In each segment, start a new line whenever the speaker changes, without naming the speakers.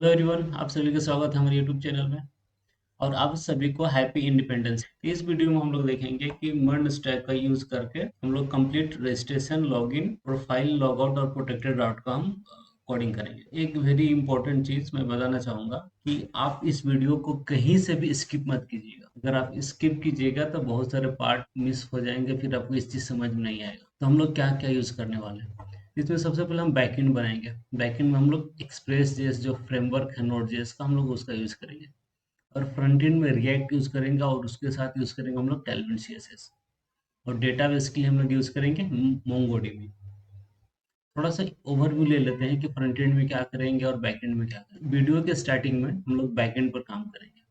Hello everyone, आप सभी का स्वागत है हमारे यूट्यूब चैनल में। और आप सभी को हैप्पी इंडिपेंडेंस। इस वीडियो में हम लोग देखेंगे कि मर्न स्टैक का यूज करके हम लोग complete registration, login, profile, logout और प्रोटेक्टेड राउट का हम कोडिंग करेंगे। एक वेरी इंपॉर्टेंट चीज मैं बताना चाहूंगा कि आप इस वीडियो को कहीं से भी स्किप मत कीजिएगा। अगर आप स्किप कीजिएगा तो बहुत सारे पार्ट मिस हो जाएंगे, फिर आपको इस चीज समझ में नहीं आएगा। तो हम लोग क्या क्या यूज करने वाले हैं इसमें। सबसे पहले हम बैकएंड बनाएंगे। बैकएंड में हम लोग एक्सप्रेस जेएस जो फ्रेमवर्क है नोड जेएस का, हम लोग उसका यूज करेंगे। और फ्रंट एंड में रिएक्ट यूज करेंगे और उसके साथ यूज करेंगे हम लोग टैलविंड सीएसएस। और डेटाबेस के लिए हम लोग यूज करेंगे मोंगोडीबी। थोड़ा सा ओवरव्यू ले लेते हैं कि फ्रंट एंड में क्या करेंगे और बैक एंड में क्या करेंगे। वीडियो के स्टार्टिंग में हम लोग बैक एंड पर काम करेंगे।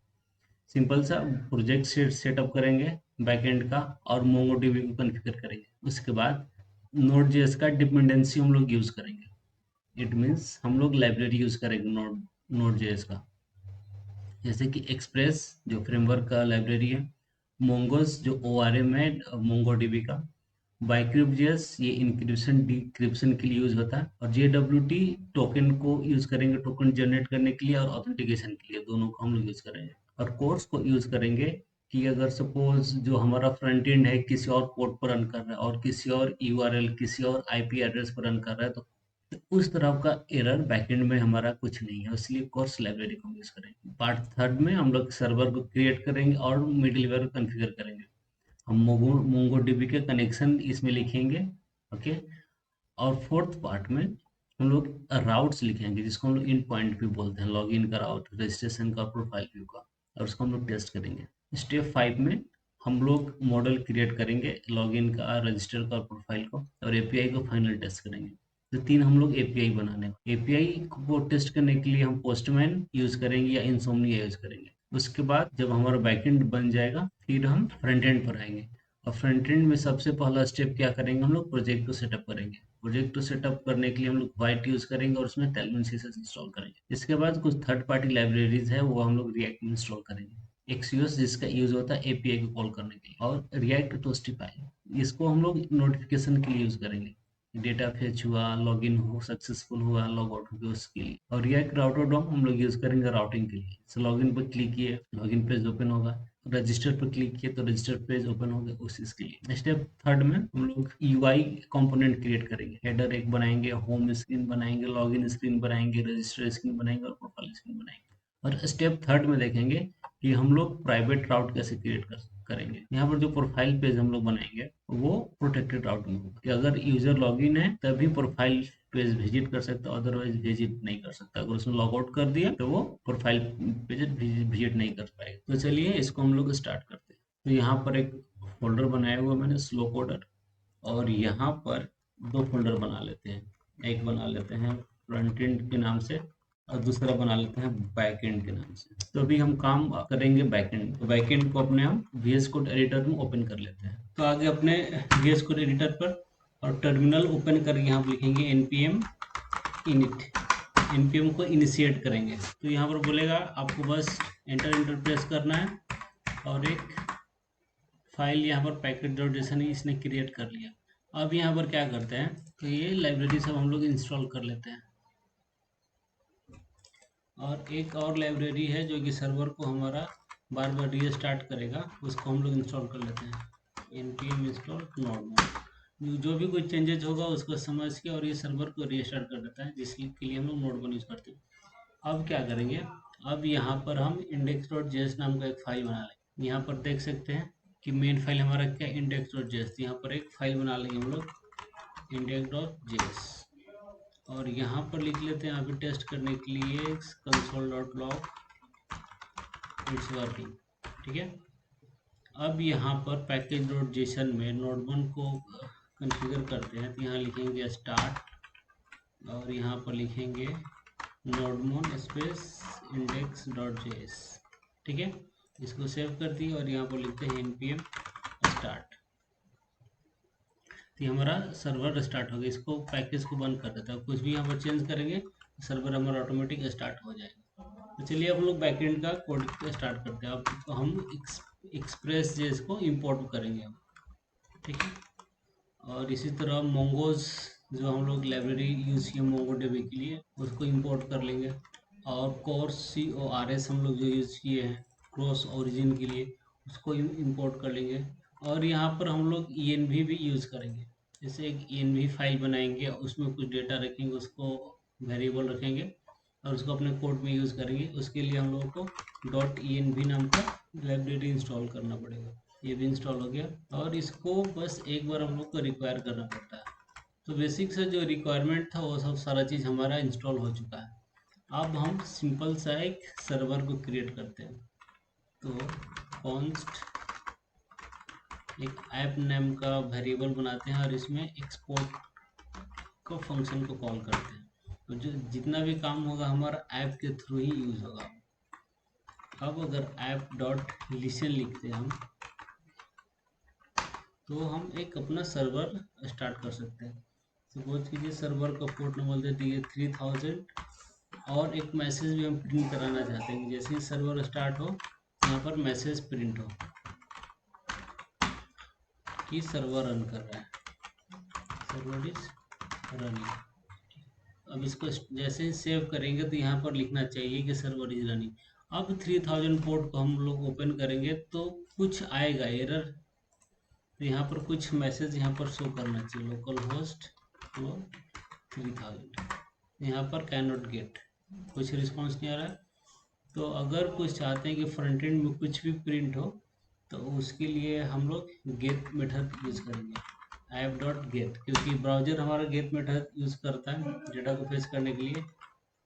सिंपल सा प्रोजेक्ट सेटअप करेंगे बैक एंड का, और मोंगोडीबी को कॉन्फ़िगर करेंगे। उसके बाद नोड जेएस का डिपेंडेंसी हम लोग यूज करेंगे। इट मीन्स हम लोग लाइब्रेरी यूज करेंगे नोड जेएस का, जैसे कि एक्सप्रेस जो फ्रेमवर्क का लाइब्रेरी है, मोंगोस जो ओआरएम है मोंगोडीबी का, बाइक्रिप्ट जेएस ये इंक्रिप्शन डिक्रिप्शन के लिए यूज होता है, और जेडब्ल्यूटी टोकन को यूज करेंगे टोकन जनरेट करने के लिए और ऑथेंटिकेशन के लिए, दोनों को हम लोग यूज करेंगे। और कोर्स को यूज करेंगे कि अगर सपोज जो हमारा फ्रंट एंड है किसी और पोर्ट पर रन कर रहा है और किसी और यूआरएल किसी और आईपी एड्रेस पर रन कर रहा है, तो उस तरह का एरर बैकएंड में हमारा कुछ नहीं है, इसलिए कोर्स लाइब्रेरी को यूज करेंगे। पार्ट थर्ड में हम लोग सर्वर को क्रिएट करेंगे और मिडलवेयर को कॉन्फ़िगर करेंगे। हम मोंगो डीबी के कनेक्शन इसमें लिखेंगे। ओके। और फोर्थ पार्ट में हम लोग राउट्स लिखेंगे, जिसको हम लोग इन पॉइंट भी बोलते हैं, लॉगिन का राउट, रजिस्ट्रेशन का, प्रोफाइल व्यू का, और उसको हम लोग टेस्ट करेंगे। स्टेप 5 में हम लोग मॉडल क्रिएट करेंगे, लॉगिन का, रजिस्टर का, प्रोफाइल को, और एपीआई को फाइनल टेस्ट करेंगे। तो 3 हम लोग एपीआई बनाने, एपीआई को टेस्ट करने के लिए हम पोस्टमैन यूज करेंगे या इंसोमनिया यूज करेंगे। उसके बाद जब हमारा बैकएंड बन जाएगा फिर हम फ्रंट एंड पर आएंगे। और फ्रंट एंड में सबसे पहला स्टेप क्या करेंगे, हम लोग प्रोजेक्ट को सेटअप करेंगे। प्रोजेक्ट को सेटअप करने के लिए हम लोग वाइट यूज करेंगे और उसमें टैलविन सीएसएस इंस्टॉल करेंगे। इसके बाद कुछ थर्ड पार्टी लाइब्रेरीज है वो हम लोग रिएक्ट में इंस्टॉल करेंगे। एक्सयूएस जिसका यूज होता है एपीआई को कॉल करने के लिए, और रिएक्ट टोस्टिफाई इसको हम लोग नोटिफिकेशन के लिए यूज करेंगे। डेटा फेच हुआ, लॉगिन हो सक्सेसफुल हुआ, लॉग आउट हो गया उसके लिए। और रिएक्ट राउटर डॉम हम लोग यूज करेंगे राउटिंग के लिए। तो लॉगिन पर क्लिक किए, लॉगिन पेज ओपन होगा, रजिस्टर पर क्लिक किए तो रजिस्टर पेज ओपन होगा उस इसके लिए। स्टेप थर्ड में हम लोग यूआई कंपोनेंट क्रिएट करेंगे। हेडर एक बनाएंगे, होम स्क्रीन बनाएंगे, लॉगिन स्क्रीन बनाएंगे, रजिस्टर स्क्रीन बनाएंगे और प्रोफाइल स्क्रीन बनाएंगे। और स्टेप थर्ड में देखेंगे कि हम लोग प्राइवेट राउट कैसे क्रिएट करेंगे। यहाँ पर जो प्रोफाइल पेज हम लोग बनाएंगे वो प्रोटेक्टेड राउट में होगा, कि अगर यूजर लॉगिन है तभी प्रोफाइल पेज विजिट कर सकता है, अदरवाइज विजिट नहीं कर सकता। अगर उसने लॉग आउट कर दिया तो वो प्रोफाइल पेज विजिट नहीं कर पाएगा। तो चलिए इसको हम लोग स्टार्ट करते हैं। तो यहाँ पर एक फोल्डर बनाया हुआ मैंने, स्लो कोडर। और यहाँ पर दो फोल्डर बना लेते हैं। एक बना लेते हैं फ्रंट एंड के नाम से, और दूसरा बना लेते हैं बैक एंड के नाम से। तो अभी हम काम करेंगे बैक एंड। तो बैक एंड को अपने हम VS कोड एडिटर में ओपन कर लेते हैं। तो आगे अपने VS कोड एडिटर पर और टर्मिनल ओपन कर यहाँ पर लिखेंगे npm init। npm को इनिशिएट करेंगे तो यहाँ पर बोलेगा आपको बस एंटर प्रेस करना है, और एक फाइल यहाँ पर package.json इसने क्रिएट कर लिया। अब यहाँ पर क्या करते हैं, तो ये लाइब्रेरी सब हम लोग इंस्टॉल कर लेते हैं। और एक और लाइब्रेरी है जो कि सर्वर को हमारा बार बार रीस्टार्ट करेगा, उसको हम लोग इंस्टॉल कर लेते हैं। npm install node। जो भी कोई चेंजेज होगा उसको समझ के और ये सर्वर को रीस्टार्ट कर देता है, जिसके लिए हम लोग नोड यूज करते हैं। अब क्या करेंगे, अब यहाँ पर हम index.js नाम का एक फाइल बना लेंगे। यहाँ पर देख सकते हैं कि मेन फाइल हमारा क्या index.js, यहाँ पर एक फाइल बना लेंगे हम लोग index.js। और यहाँ पर लिख लेते हैं अभी टेस्ट करने के लिए console.log इट्स वर्किंग। ठीक है। अब यहाँ पर पैकेज.json में नोड1 को कॉन्फ़िगर करते हैं। तो यहाँ लिखेंगे स्टार्ट और यहाँ पर लिखेंगे node1 स्पेस index.js। ठीक है। इसको सेव कर दिए और यहाँ पर लिखते हैं npm start। तो हमारा सर्वर स्टार्ट हो गया। इसको पैकेज को बंद कर देता है, कुछ भी यहाँ पर चेंज करेंगे सर्वर हमारा ऑटोमेटिक स्टार्ट हो जाएगा। तो चलिए अब हम लोग बैकएंड का कोड स्टार्ट करते हैं। अब तो हम एक्सप्रेस जेएस को इंपोर्ट करेंगे अब। ठीक है। और इसी तरह मोंगोज जो हम लोग लाइब्रेरी यूज़ किए मोंगो डीबी के लिए, उसको इंपोर्ट कर लेंगे। और CORS हम लोग जो यूज़ किए हैं क्रॉस ओरिजिन के लिए, उसको इंपोर्ट कर लेंगे। और यहाँ पर हम लोग ENV भी यूज़ करेंगे। जैसे एक ENV फाइल बनाएंगे, उसमें कुछ डेटा रखेंगे, उसको वेरिएबल रखेंगे और उसको अपने कोड में यूज़ करेंगे। उसके लिए हम लोगों को .env नाम का लाइब्रेरी इंस्टॉल करना पड़ेगा। ये भी इंस्टॉल हो गया और इसको बस एक बार हम लोग को रिक्वायर करना पड़ता है। तो बेसिक से जो रिक्वायरमेंट था वो सब सारा चीज़ हमारा इंस्टॉल हो चुका है। अब हम सिंपल सा एक सर्वर को क्रिएट करते हैं। तो कॉन्स्ट एक ऐप नेम का वेरिएबल बनाते हैं और इसमें एक्सपोर्ट को फंक्शन को कॉल करते हैं। तो जो जितना भी काम होगा हमारा ऐप के थ्रू ही यूज़ होगा। अब अगर ऐप डॉट लिसन लिखते हैं हम, तो हम एक अपना सर्वर स्टार्ट कर सकते हैं। सपोज कीजिए सर्वर का पोर्ट नंबर दे दिए 3000 और एक मैसेज भी हम प्रिंट कराना चाहते हैं। जैसे ही सर्वर स्टार्ट हो यहाँ पर मैसेज प्रिंट हो कि सर्वर रन कर रहा है, सर्वर इज रनिंग। अब इसको जैसे ही सेव करेंगे तो यहाँ पर लिखना चाहिए कि सर्वर इज रनिंग। अब 3000 पोर्ट को हम लोग ओपन करेंगे तो कुछ आएगा एरर। तो यहाँ पर कुछ मैसेज यहाँ पर शो करना चाहिए, लोकल होस्ट 3000, यहाँ पर कैन नॉट गेट, कुछ रिस्पॉन्स नहीं आ रहा है। तो अगर कुछ चाहते हैं कि फ्रंट एंड में कुछ भी प्रिंट हो तो उसके लिए हम लोग गेट मेथड यूज़ करेंगे, ऐप डॉट गेट, क्योंकि ब्राउजर हमारा गेट मेथड यूज़ करता है डेटा को फेच करने के लिए,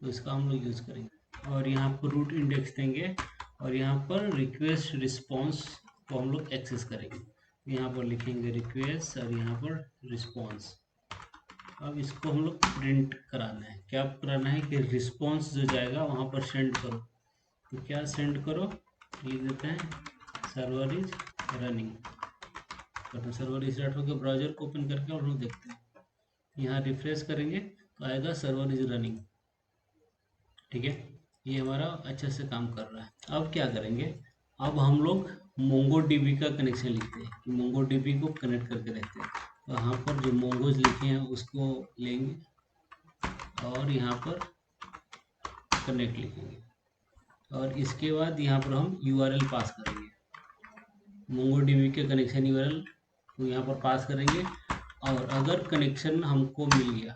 तो इसका हम लोग यूज़ करेंगे। और यहाँ पर रूट इंडेक्स देंगे और यहाँ पर रिक्वेस्ट रिस्पॉन्स को हम लोग एक्सेस करेंगे। यहाँ पर लिखेंगे रिक्वेस्ट और यहाँ पर रिस्पॉन्स। अब इसको हम लोग प्रिंट कराना है। क्या कराना है कि रिस्पॉन्स जो जाएगा वहाँ पर सेंड करो। तो क्या सेंड करो, लिख देते हैं सर्वर इज रनिंग। तो सर्वर स्टार्ट होकर ब्राउजर को ओपन करके और हम देखते हैं, यहाँ रिफ्रेश करेंगे तो आएगा सर्वर इज रनिंग। ठीक है, ये हमारा अच्छे से काम कर रहा है। अब क्या करेंगे, अब हम लोग MongoDB का कनेक्शन लिखते हैं कि MongoDB को कनेक्ट करके देखते हैं। तो यहाँ पर जो मोंगोज लिखे हैं उसको लेंगे और यहाँ पर कनेक्ट लिखेंगे और इसके बाद यहाँ पर हम URL पास करेंगे, MongoDB के कनेक्शन URL को यहाँ पर पास करेंगे। और अगर कनेक्शन हमको मिल गया,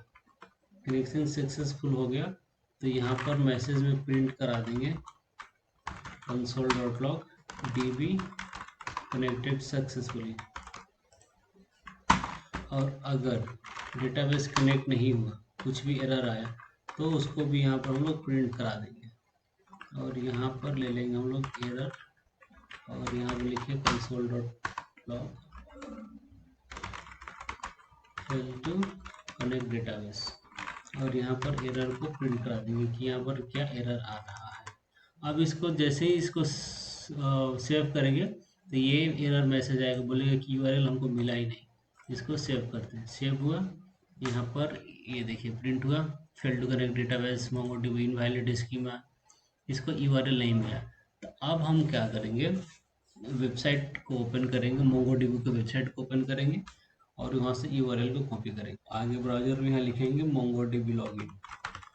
कनेक्शन सक्सेसफुल हो गया, तो यहाँ पर मैसेज में प्रिंट करा देंगे console.log db कनेक्टेड सक्सेसफुली। और अगर डेटाबेस कनेक्ट नहीं हुआ, कुछ भी एरर आया, तो उसको भी यहाँ पर हम लोग प्रिंट करा देंगे। और यहाँ पर ले लेंगे हम लोग एरर और यहाँ पर लिखिए console.log fail to connect database और यहाँ पर एरर को प्रिंट करा देंगे कि यहाँ पर क्या एरर आ रहा है। अब इसको जैसे ही इसको सेव करेंगे तो ये एरर मैसेज आएगा, बोलेगा कि URL हमको मिला ही नहीं। इसको सेव करते हैं, सेव हुआ, यहाँ पर ये देखिए प्रिंट हुआ fail to connect database MongoDB invalid schema, इसको URL नहीं मिला। तो अब हम क्या करेंगे, वेबसाइट को ओपन करेंगे, MongoDB के वेबसाइट को ओपन करेंगे और वहाँ से URL को कॉपी करेंगे। आगे ब्राउजर में यहाँ लिखेंगे MongoDB लॉगिन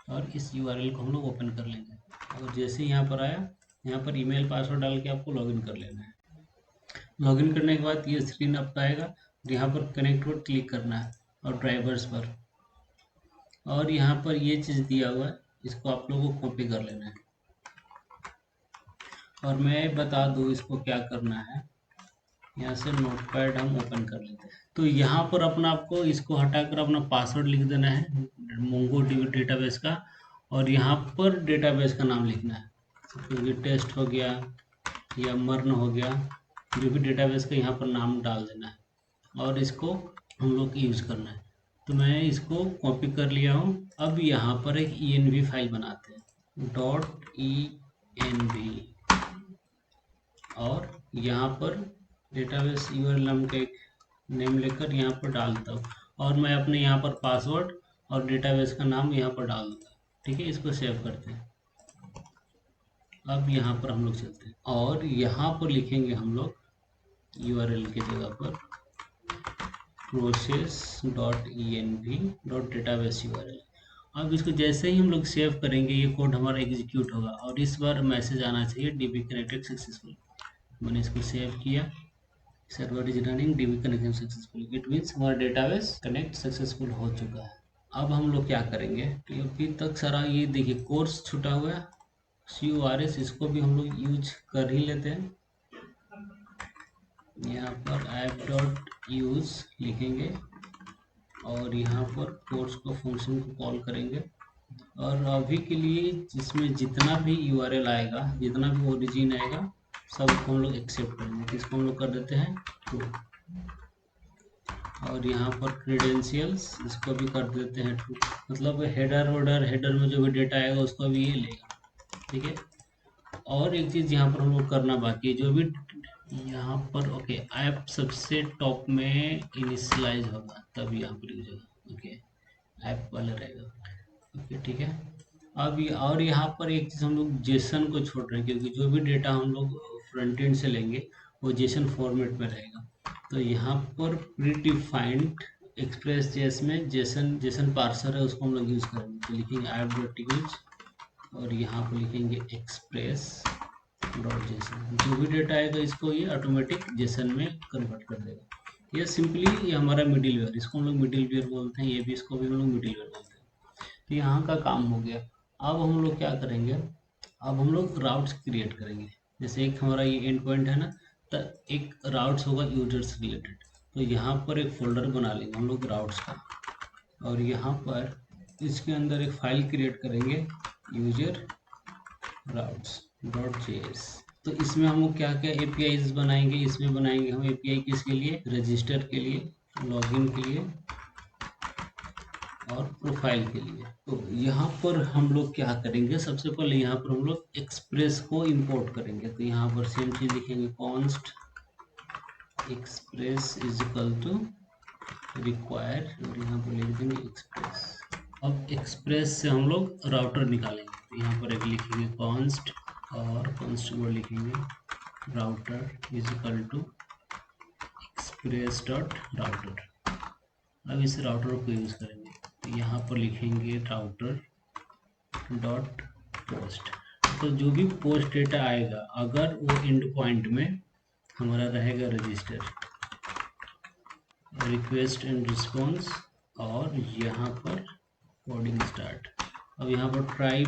और इस URL को हम लोग ओपन कर लेंगे। और जैसे यहाँ पर आया, यहाँ पर ईमेल पासवर्ड डाल के आपको लॉगिन कर लेना है। लॉगिन करने के बाद ये स्क्रीन आपका आएगा, यहाँ पर कनेक्ट पर क्लिक करना है और ड्राइवर्स पर, और यहाँ पर ये चीज़ दिया हुआ है, इसको आप लोगों को कॉपी कर लेना है। और मैं बता दूँ इसको क्या करना है, यहाँ से नोटपैड हम ओपन कर लेते हैं। तो यहाँ पर अपना आपको इसको हटाकर अपना पासवर्ड लिख देना है MongoDB डेटाबेस का, और यहाँ पर डेटाबेस का नाम लिखना है, क्योंकि टेस्ट हो गया या मर्न हो गया, जो भी डेटाबेस का यहाँ पर नाम डाल देना है और इसको हम लोग यूज़ करना है। तो मैं इसको कॉपी कर लिया हूँ। अब यहाँ पर एक ENV फाइल बनाते हैं .env और यहाँ पर डेटाबेस URL नाम का एक नेम लेकर यहाँ पर डालता हूँ और मैं अपने यहाँ पर पासवर्ड और डेटाबेस का नाम यहाँ पर डाल दूँगा। ठीक है, इसको सेव करते हैं। अब यहाँ पर हम लोग चलते हैं और यहाँ पर लिखेंगे हम लोग URL की जगह पर process.env.database URL अब इसको जैसे ही हम लोग सेव करेंगे ये कोड हमारा एग्जीक्यूट होगा और इस बार मैसेज आना चाहिए डीबी कनेक्टेड सक्सेसफुल। मैंने इसको सेव किया, server is running, dB connection successful, it means हमारा डेटाबेस कनेक्ट सक्सेसफुल हो चुका है। अब हम लोग क्या करेंगे कि अभी तक सारा ये देखिए कोर्स छूटा हुआ है CURS, इसको भी हम लोग यूज कर ही लेते हैं। यहाँ पर app.use लिखेंगे और यहाँ पर कोर्स को फंक्शन को कॉल करेंगे और अभी के लिए जिसमें जितना भी URL आएगा, जितना भी ओरिजिन आएगा, सब हम लोग एक्सेप्ट करेंगे। तो इसको हम लोग कर देते हैं ट्रू और यहाँ पर क्रेडेंशियल्स इसको भी कर देते हैं ट्रू, मतलब हेडर में जो भी डेटा आएगा उसको भी ये लेगा, ठीक है। और एक चीज़ यहाँ पर हम लोग करना बाकी है, जो भी यहाँ पर ओके ऐप सबसे टॉप में इनिशियलाइज होगा तब यहाँ पर यूज होगा, ओके ऐप वाला रहेगा, ओके ठीक है। अब और यहाँ पर एक चीज़ हम लोग जेसन को छोड़ रहे हैं क्योंकि जो भी डेटा हम लोग फ्रंट एंड से लेंगे वो जेसन फॉर्मेट में रहेगा। तो यहाँ पर प्री डिफाइंड एक्सप्रेस जेस में जेसन पार्सर है उसको हम लोग यूज़ करेंगे। तो लिखेंगे ऐप.यूज और यहाँ पर लिखेंगे एक्सप्रेस डॉट जेसन, जो भी डेटा आएगा इसको ये ऑटोमेटिक जेसन में कन्वर्ट कर देगा। ये सिंपली ये हमारा मिडिल वेयर, इसको हम लोग मिडिल वेयर बोलते हैं, ये भी इसको भी हम लोग मिडिल वेयर बोलते हैं। तो यहाँ का काम हो गया। अब हम लोग क्या करेंगे, अब हम लोग राउट्स क्रिएट करेंगे। जैसे एक हमारा ये एंड पॉइंट है ना, तो एक राउट्स होगा यूजर्स रिलेटेड, तो यहाँ पर एक फोल्डर बना लेंगे हम लोग राउट्स का और यहाँ पर इसके अंदर एक फाइल क्रिएट करेंगे यूजर routes.js। तो इसमें हम लोग क्या क्या APIs बनाएंगे, इसमें बनाएंगे हम API किसके लिए, रजिस्टर के लिए, लॉगिन के लिए और प्रोफाइल के लिए। तो यहाँ पर हम लोग क्या करेंगे, सबसे पहले यहाँ पर हम लोग एक्सप्रेस को इंपोर्ट करेंगे। तो यहाँ पर सेम चीज लिखेंगे const express is equal to require और यहाँ पर लिख देंगे एक्सप्रेस। अब एक्सप्रेस से हम लोग राउटर निकालेंगे। तो यहाँ पर एक लिखेंगे कॉन्स्ट और कॉन्स्ट वर्ड लिखेंगे router is equal to express dot router. अब इस राउटर को यूज़ करेंगे। तो यहाँ पर लिखेंगे राउटर डॉट पोस्ट। तो जो भी पोस्ट डेटा आएगा अगर वो एंड पॉइंट में हमारा रहेगा रजिस्टर, रिक्वेस्ट एंड रिस्पॉन्स और यहाँ पर कोडिंग स्टार्ट। अब यहाँ पर ट्राई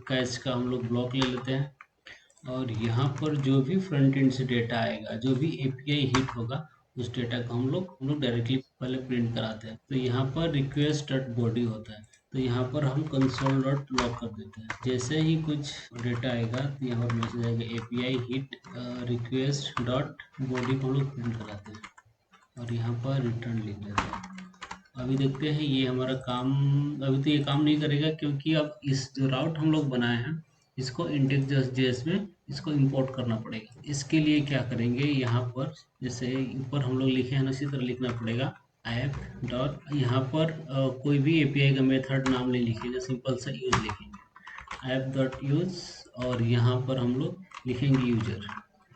कैच का हम लोग ब्लॉक ले लेते हैं और यहाँ पर जो भी फ्रंट एंड से डेटा आएगा, जो भी API हिट होगा उस डेटा को हम लोग डायरेक्टली पहले प्रिंट कराते हैं। तो यहाँ पर रिक्वेस्ट डॉट बॉडी होता है, तो यहाँ पर हम कंसोल डॉट लॉग कर देते हैं। जैसे ही कुछ डेटा आएगा तो यहाँ पर मैसेज आएगा API hit request dot body को हम लोग प्रिंट कराते हैं और यहाँ पर रिटर्न लिख देते हैं। अभी देखते हैं ये हमारा काम, अभी तो ये काम नहीं करेगा क्योंकि अब इस जो राउट हम लोग बनाए हैं इसको index.js में इसको इंपोर्ट करना पड़ेगा। इसके लिए क्या करेंगे, यहाँ पर जैसे ऊपर हम लोग लिखे हैं ना, इसी तरह लिखना पड़ेगा ऐप डॉट, यहाँ पर कोई भी API का मेथड नाम नहीं लिखेंगे, सिंपल सा यूज लिखेंगे ऐप डॉट यूज और यहाँ पर हम लोग लिखेंगे यूजर,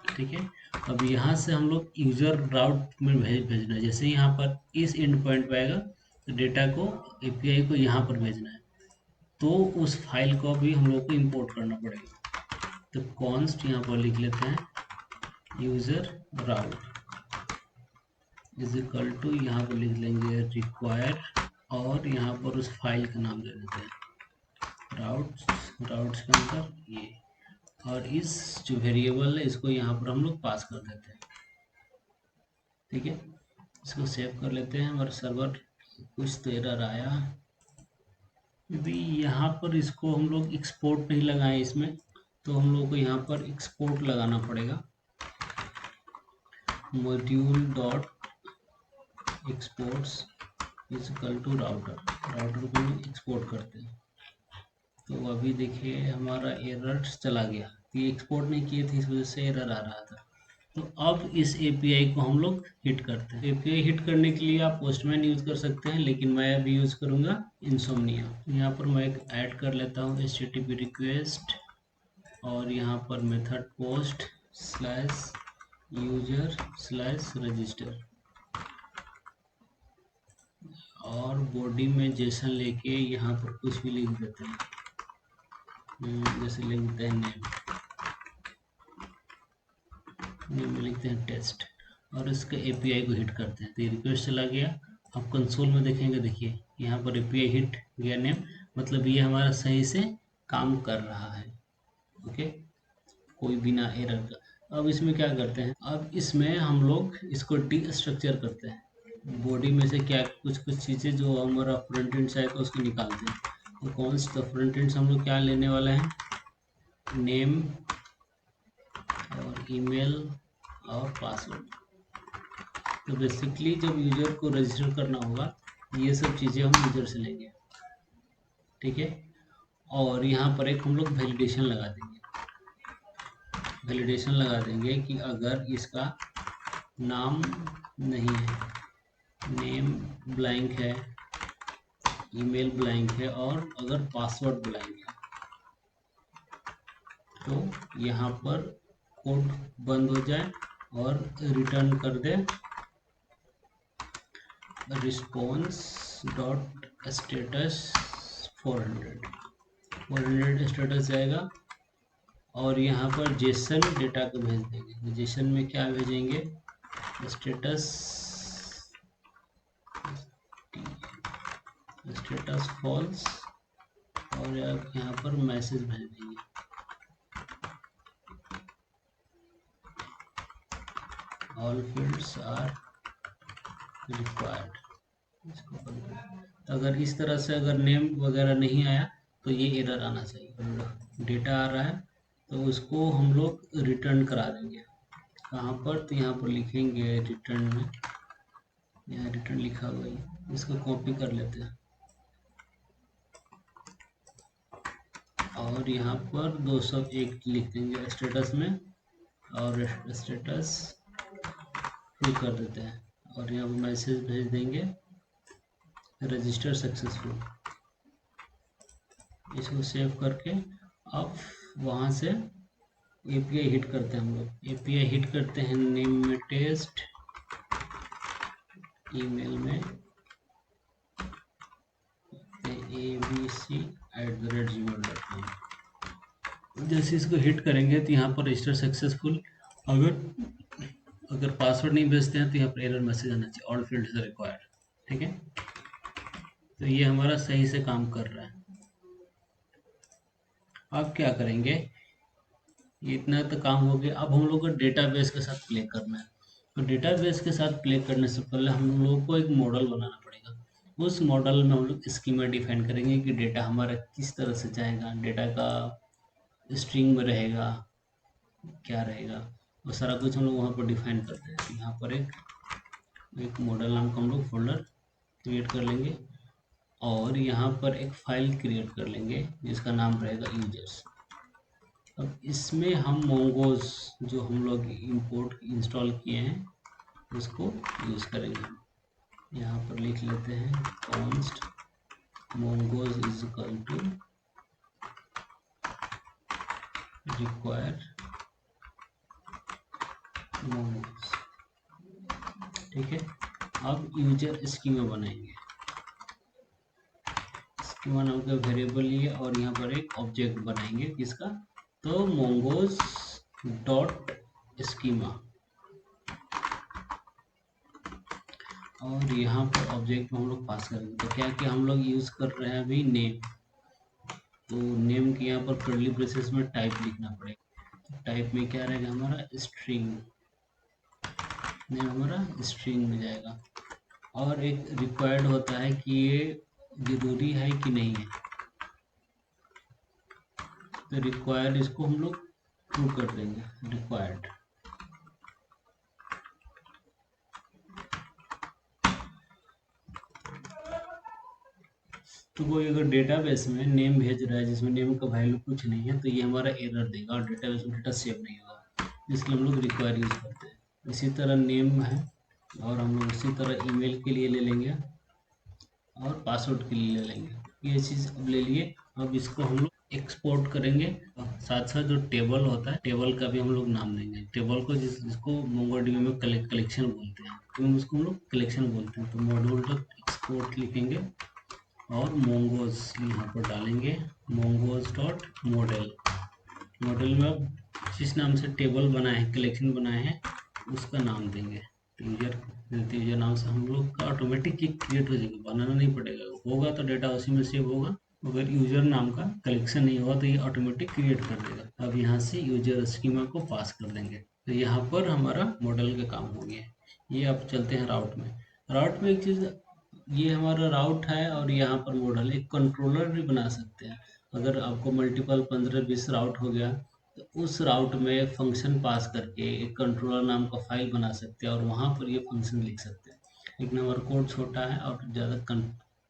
ठीक है। अब यहाँ से हम लोग यूजर राउट में भेजना है। जैसे यहाँ पर इस एंड पॉइंट पे आएगा तो डेटा को API को यहाँ पर भेजना है, तो उस फाइल को भी हम लोग को इंपोर्ट करना पड़ेगा। तो कॉन्स्ट यहाँ पर लिख लेते हैं user route is equal to, यहाँ पर लिख लेंगे रिक्वायर और यहाँ पर उस फाइल का नाम दे देते हैं राउट्स के अंदर ये, और इस जो वेरिएबल है इसको यहाँ पर हम लोग पास कर देते हैं, ठीक है। इसको सेव कर लेते हैं। हमारा सर्वर कुछ तो एरर आया, अभी यहाँ पर इसको हम लोग एक्सपोर्ट नहीं लगाए इसमें, तो हम लोग को यहाँ पर एक्सपोर्ट लगाना पड़ेगा। Module dot exports is equal to router को हम एक्सपोर्ट करते हैं। तो अभी देखिए हमारा एरर चला गया, ये एक्सपोर्ट नहीं किए थे इस वजह से एरर आ रहा था। तो अब इस API को हम लोग हिट करते हैं। API हिट करने के लिए आप पोस्टमैन यूज कर सकते हैं, लेकिन मैं अभी यूज करूंगा इंसोमनिया। यहाँ पर मैं एक ऐड कर लेता हूँ HTTP रिक्वेस्ट और यहाँ पर method post slash user slash register और बॉडी में जेसन लेके यहाँ पर कुछ भी लिख देते हैं, जैसे लिख देते हैं नेम में लिखते हैं टेस्ट और इसके एपीआई को हिट करते हैं तो ये रिक्वेस्ट चला गया। अब कंसोल में देखेंगे, देखिए यहाँ पर एपीआई हिट गया नेम, मतलब ये हमारा सही से काम कर रहा है। ओके, कोई बिना एरर का। अब इसमें क्या करते हैं, अब इसमें हम लोग इसको डी स्ट्रक्चर करते हैं। बॉडी में से क्या कुछ कुछ चीज़ें जो हमारा फ्रंट एंड साइड उसको निकालते हैं। तो कौन सा फ्रंट एंड हम लोग क्या लेने वाले हैं, नेम और ईमेल और पासवर्ड। तो बेसिकली जब यूजर को रजिस्टर करना होगा ये सब चीज़ें हम यूजर से लेंगे, ठीक है। और यहाँ पर एक हम लोग वैलिडेशन लगा देंगे, वैलिडेशन लगा देंगे कि अगर इसका नाम नहीं है, नेम ब्लैंक है, ईमेल ब्लैंक है और अगर पासवर्ड ब्लैंक है तो यहाँ पर कोड बंद हो जाए और रिटर्न कर दे रिस्पॉन्स डॉट स्टेटस 400 स्टेटस जाएगा और यहाँ पर जेसन डेटा को भेज देंगे। जेसन में क्या भेजेंगे, स्टेटस फॉल्स और यहाँ पर मैसेज भेज देंगे ऑल फील्ड्स आर रिक्वायर्ड। अगर इस तरह से अगर नेम वगैरह नहीं आया तो ये एरर आना चाहिए। डेटा आ रहा है तो उसको हम लोग रिटर्न करा देंगे। कहाँ पर, तो यहाँ पर लिखेंगे रिटर्न में, यहाँ रिटर्न लिखा हुआ है, इसको कॉपी कर लेते हैं और यहाँ पर 201 लिख देंगे स्टेटस में और स्टेटस फिल कर देते हैं और यहाँ पर मैसेज भेज देंगे रजिस्टर सक्सेसफुल। इसको सेव करके अब वहाँ से एपीआई हिट करते हैं हम लोग। एपीआई हिट करते हैं नेम में टेस्ट, ईमेल में abc@gmail.com। जैसे इसको हिट करेंगे तो यहाँ पर रजिस्टर सक्सेसफुल। अगर पासवर्ड नहीं भेजते हैं तो यहाँ पर एरर मैसेज आना चाहिए ऑल फील्ड्स आर रिक्वायर्ड, ठीक है। तो ये हमारा सही से काम कर रहा है। अब क्या करेंगे, ये इतना तो काम हो गया। अब हम लोग को डेटाबेस के साथ प्ले करना है। तो डेटाबेस के साथ प्ले करने से पहले हम लोगों को एक मॉडल बनाना पड़ेगा। उस मॉडल में हम लोग स्कीमा डिफाइन करेंगे कि डेटा हमारा किस तरह से जाएगा, डेटा का स्ट्रिंग में रहेगा, क्या रहेगा, वो सारा कुछ हम लोग वहाँ पर डिफाइन करते हैं। यहाँ पर एक मॉडल नाम का हम लोग फोल्डर क्रिएट कर लेंगे और यहाँ पर एक फाइल क्रिएट कर लेंगे जिसका नाम रहेगा यूजर्स। अब इसमें हम मोंगोज जो हम लोग इंस्टॉल किए हैं उसको यूज़ करेंगे। यहाँ पर लिख लेते हैं const mongoose is equal to require mongoose, ठीक है। अब यूजर स्कीमा बनाएंगे। स्कीमा नाम का वेरिएबल लिए और यहाँ पर एक ऑब्जेक्ट बनाएंगे किसका, तो मोंगोज डॉट स्कीमा और यहाँ पर ऑब्जेक्ट में हम लोग पास करेंगे। तो क्या क्या हम लोग यूज़ कर रहे हैं अभी, नेम। तो नेम के यहाँ पर कर्ली ब्रेसेस में टाइप लिखना पड़ेगा। तो टाइप में क्या रहेगा हमारा, स्ट्रिंग। नेम हमारा स्ट्रिंग में जाएगा और एक रिक्वायर्ड होता है कि ये जरूरी है कि नहीं है। तो रिक्वायर्ड इसको हम लोग ट्रू कर देंगे, रिक्वायर्ड। तो कोई अगर डेटाबेस में नेम भेज रहा है जिसमें नेम का वैल्यू कुछ नहीं है तो ये हमारा एरर देगा और डेटाबेस में डेटा सेव नहीं होगा, इसलिए हम लोग रिक्वायर यूज करते हैं। इसी तरह नेम है और हम लोग इसी तरह ईमेल के लिए ले लेंगे और पासवर्ड के लिए ले लेंगे। ये चीज़ अब ले लिए। अब इसको हम लोग एक्सपोर्ट करेंगे। साथ साथ जो टेबल होता है टेबल का भी हम लोग नाम देंगे। टेबल को जिसको मोंगोडीबी में कलेक्शन बोलते हैं। तो उसको हम लोग कलेक्शन बोलते हैं। तो मॉड्यूल डॉट एक्सपोर्ट लिखेंगे और मोंगोज यहाँ पर डालेंगे, मोंगोज डॉट मॉडल। मॉडल में अब जिस नाम से टेबल बनाए हैं, कलेक्शन बनाए हैं, उसका नाम देंगे। यूजर नाम से हम लोग का ऑटोमेटिक क्रिएट हो जाएगा, बनाना नहीं पड़ेगा, होगा तो डेटा उसी में सेव होगा। अगर यूजर नाम का कलेक्शन नहीं होगा तो ये ऑटोमेटिक क्रिएट कर देगा। अब यहाँ से यूजर स्कीमा को पास कर देंगे। तो यहाँ पर हमारा मॉडल का काम हो गया। ये अब चलते हैं राउट में। राउट में एक चीज़, ये हमारा राउट है और यहाँ पर मॉडल, एक कंट्रोलर भी बना सकते हैं। अगर आपको मल्टीपल 15-20 राउट हो गया तो उस राउट में फंक्शन पास करके एक कंट्रोलर नाम का फाइल बना सकते हैं और वहाँ पर ये फंक्शन लिख सकते हैं। लेकिन हमारा कोड छोटा है और ज़्यादा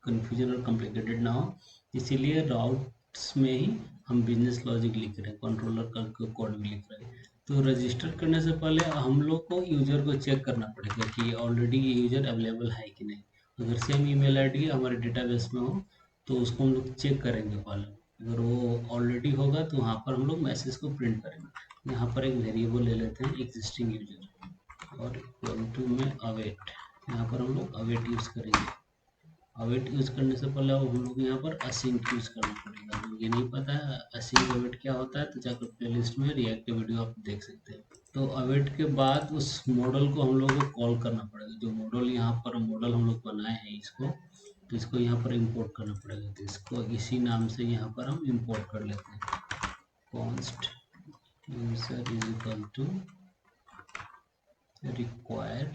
कन्फ्यूजन और कॉम्प्लिकेटेड ना हो, इसीलिए राउट्स में ही हम बिजनेस लॉजिक लिख रहे हैं, कंट्रोलर का कोड भी लिख रहे हैं। तो रजिस्टर करने से पहले हम लोग को यूजर को चेक करना पड़ेगा कि ऑलरेडी ये यूजर अवेलेबल है कि नहीं। अगर सेम ईमेल आईडी हमारे डेटाबेस में हो तो उसको हम लोग चेक करेंगे पहले। अगर वो ऑलरेडी होगा तो वहाँ पर हम लोग मैसेज को प्रिंट करेंगे। यहाँ पर एक वेरिएबल ले लेते हैं एग्जिस्टिंग यूजर और इक्वल टू में अवेट। यहाँ पर हम लोग अवेट यूज़ करेंगे। अवेट यूज़ करने से पहले हम लोग यहाँ पर असिंक यूज़ करना पड़ेगा। अगर ये नहीं पता है असिंक अवेट क्या होता है तो जाकर प्लेलिस्ट में रिएक्ट के वीडियो आप देख सकते हैं। तो अवेट के बाद उस मॉडल को हम लोग को कॉल करना पड़ेगा। जो मॉडल यहाँ पर मॉडल हम लोग बनाए हैं इसको, तो इसको यहाँ पर इंपोर्ट करना पड़ेगा। तो इसको इसी नाम से यहाँ पर हम इंपोर्ट कर लेते हैं। Const user is equal to require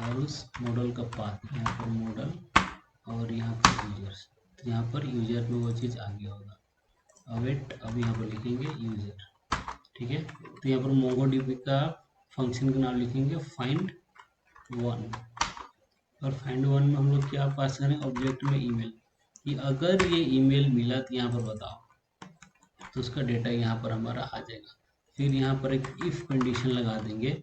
और उस मॉडल का पाथ, यहाँ पर मॉडल और यहाँ पर यूजर्स। तो यहाँ पर यूजर में वो चीज़ आ गया होगा। अवेट अब यहाँ पर लिखेंगे यूजर, ठीक है। तो यहाँ पर मोंगोडीबी का फंक्शन का नाम लिखेंगे फाइंड वन, और फाइंड वन में हम लोग क्या पास करें ऑब्जेक्ट में ईमेल, कि अगर ये ईमेल मिला तो यहाँ पर बताओ, तो उसका डेटा यहाँ पर हमारा आ जाएगा। फिर यहाँ पर एक इफ कंडीशन लगा देंगे,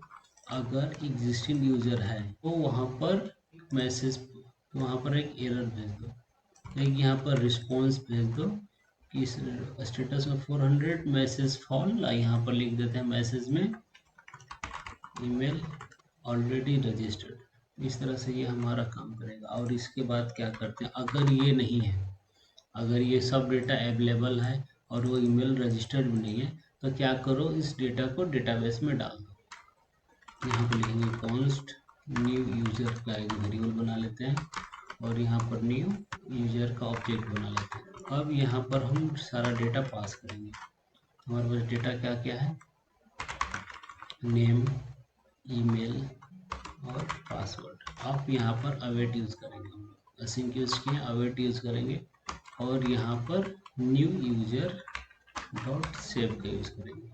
अगर एग्जिस्टिंग यूजर है तो वहाँ पर मैसेज, तो वहाँ पर एक एरर भेज दो, एक यहाँ पर रिस्पॉन्स भेज दो कि स्टेटस में 400 मैसेज फॉल, यहाँ पर लिख देते हैं मैसेज में ईमेल ऑलरेडी रजिस्टर्ड। इस तरह से ये हमारा काम करेगा। और इसके बाद क्या करते हैं, अगर ये नहीं है, अगर ये सब डेटा अवेलेबल है और वो ईमेल रजिस्टर्ड भी नहीं है, तो क्या करो, इस डेटा को डेटाबेस में डाल दो। यहाँ पर लिखेंगे कॉन्स्ट न्यू यूजर का एक वेरिएबल बना लेते हैं और यहाँ पर न्यू यूजर का ऑब्जेक्ट बना लेते हैं। अब यहाँ पर हम सारा डेटा पास करेंगे। हमारे पास डेटा क्या क्या है, नेम, ईमेल और पासवर्ड। आप यहाँ पर अवेट यूज़ करेंगे, हम लोग असिंक यूज़ किए, अवेट यूज़ करेंगे और यहाँ पर न्यू यूजर डॉट सेव का यूज़ करेंगे।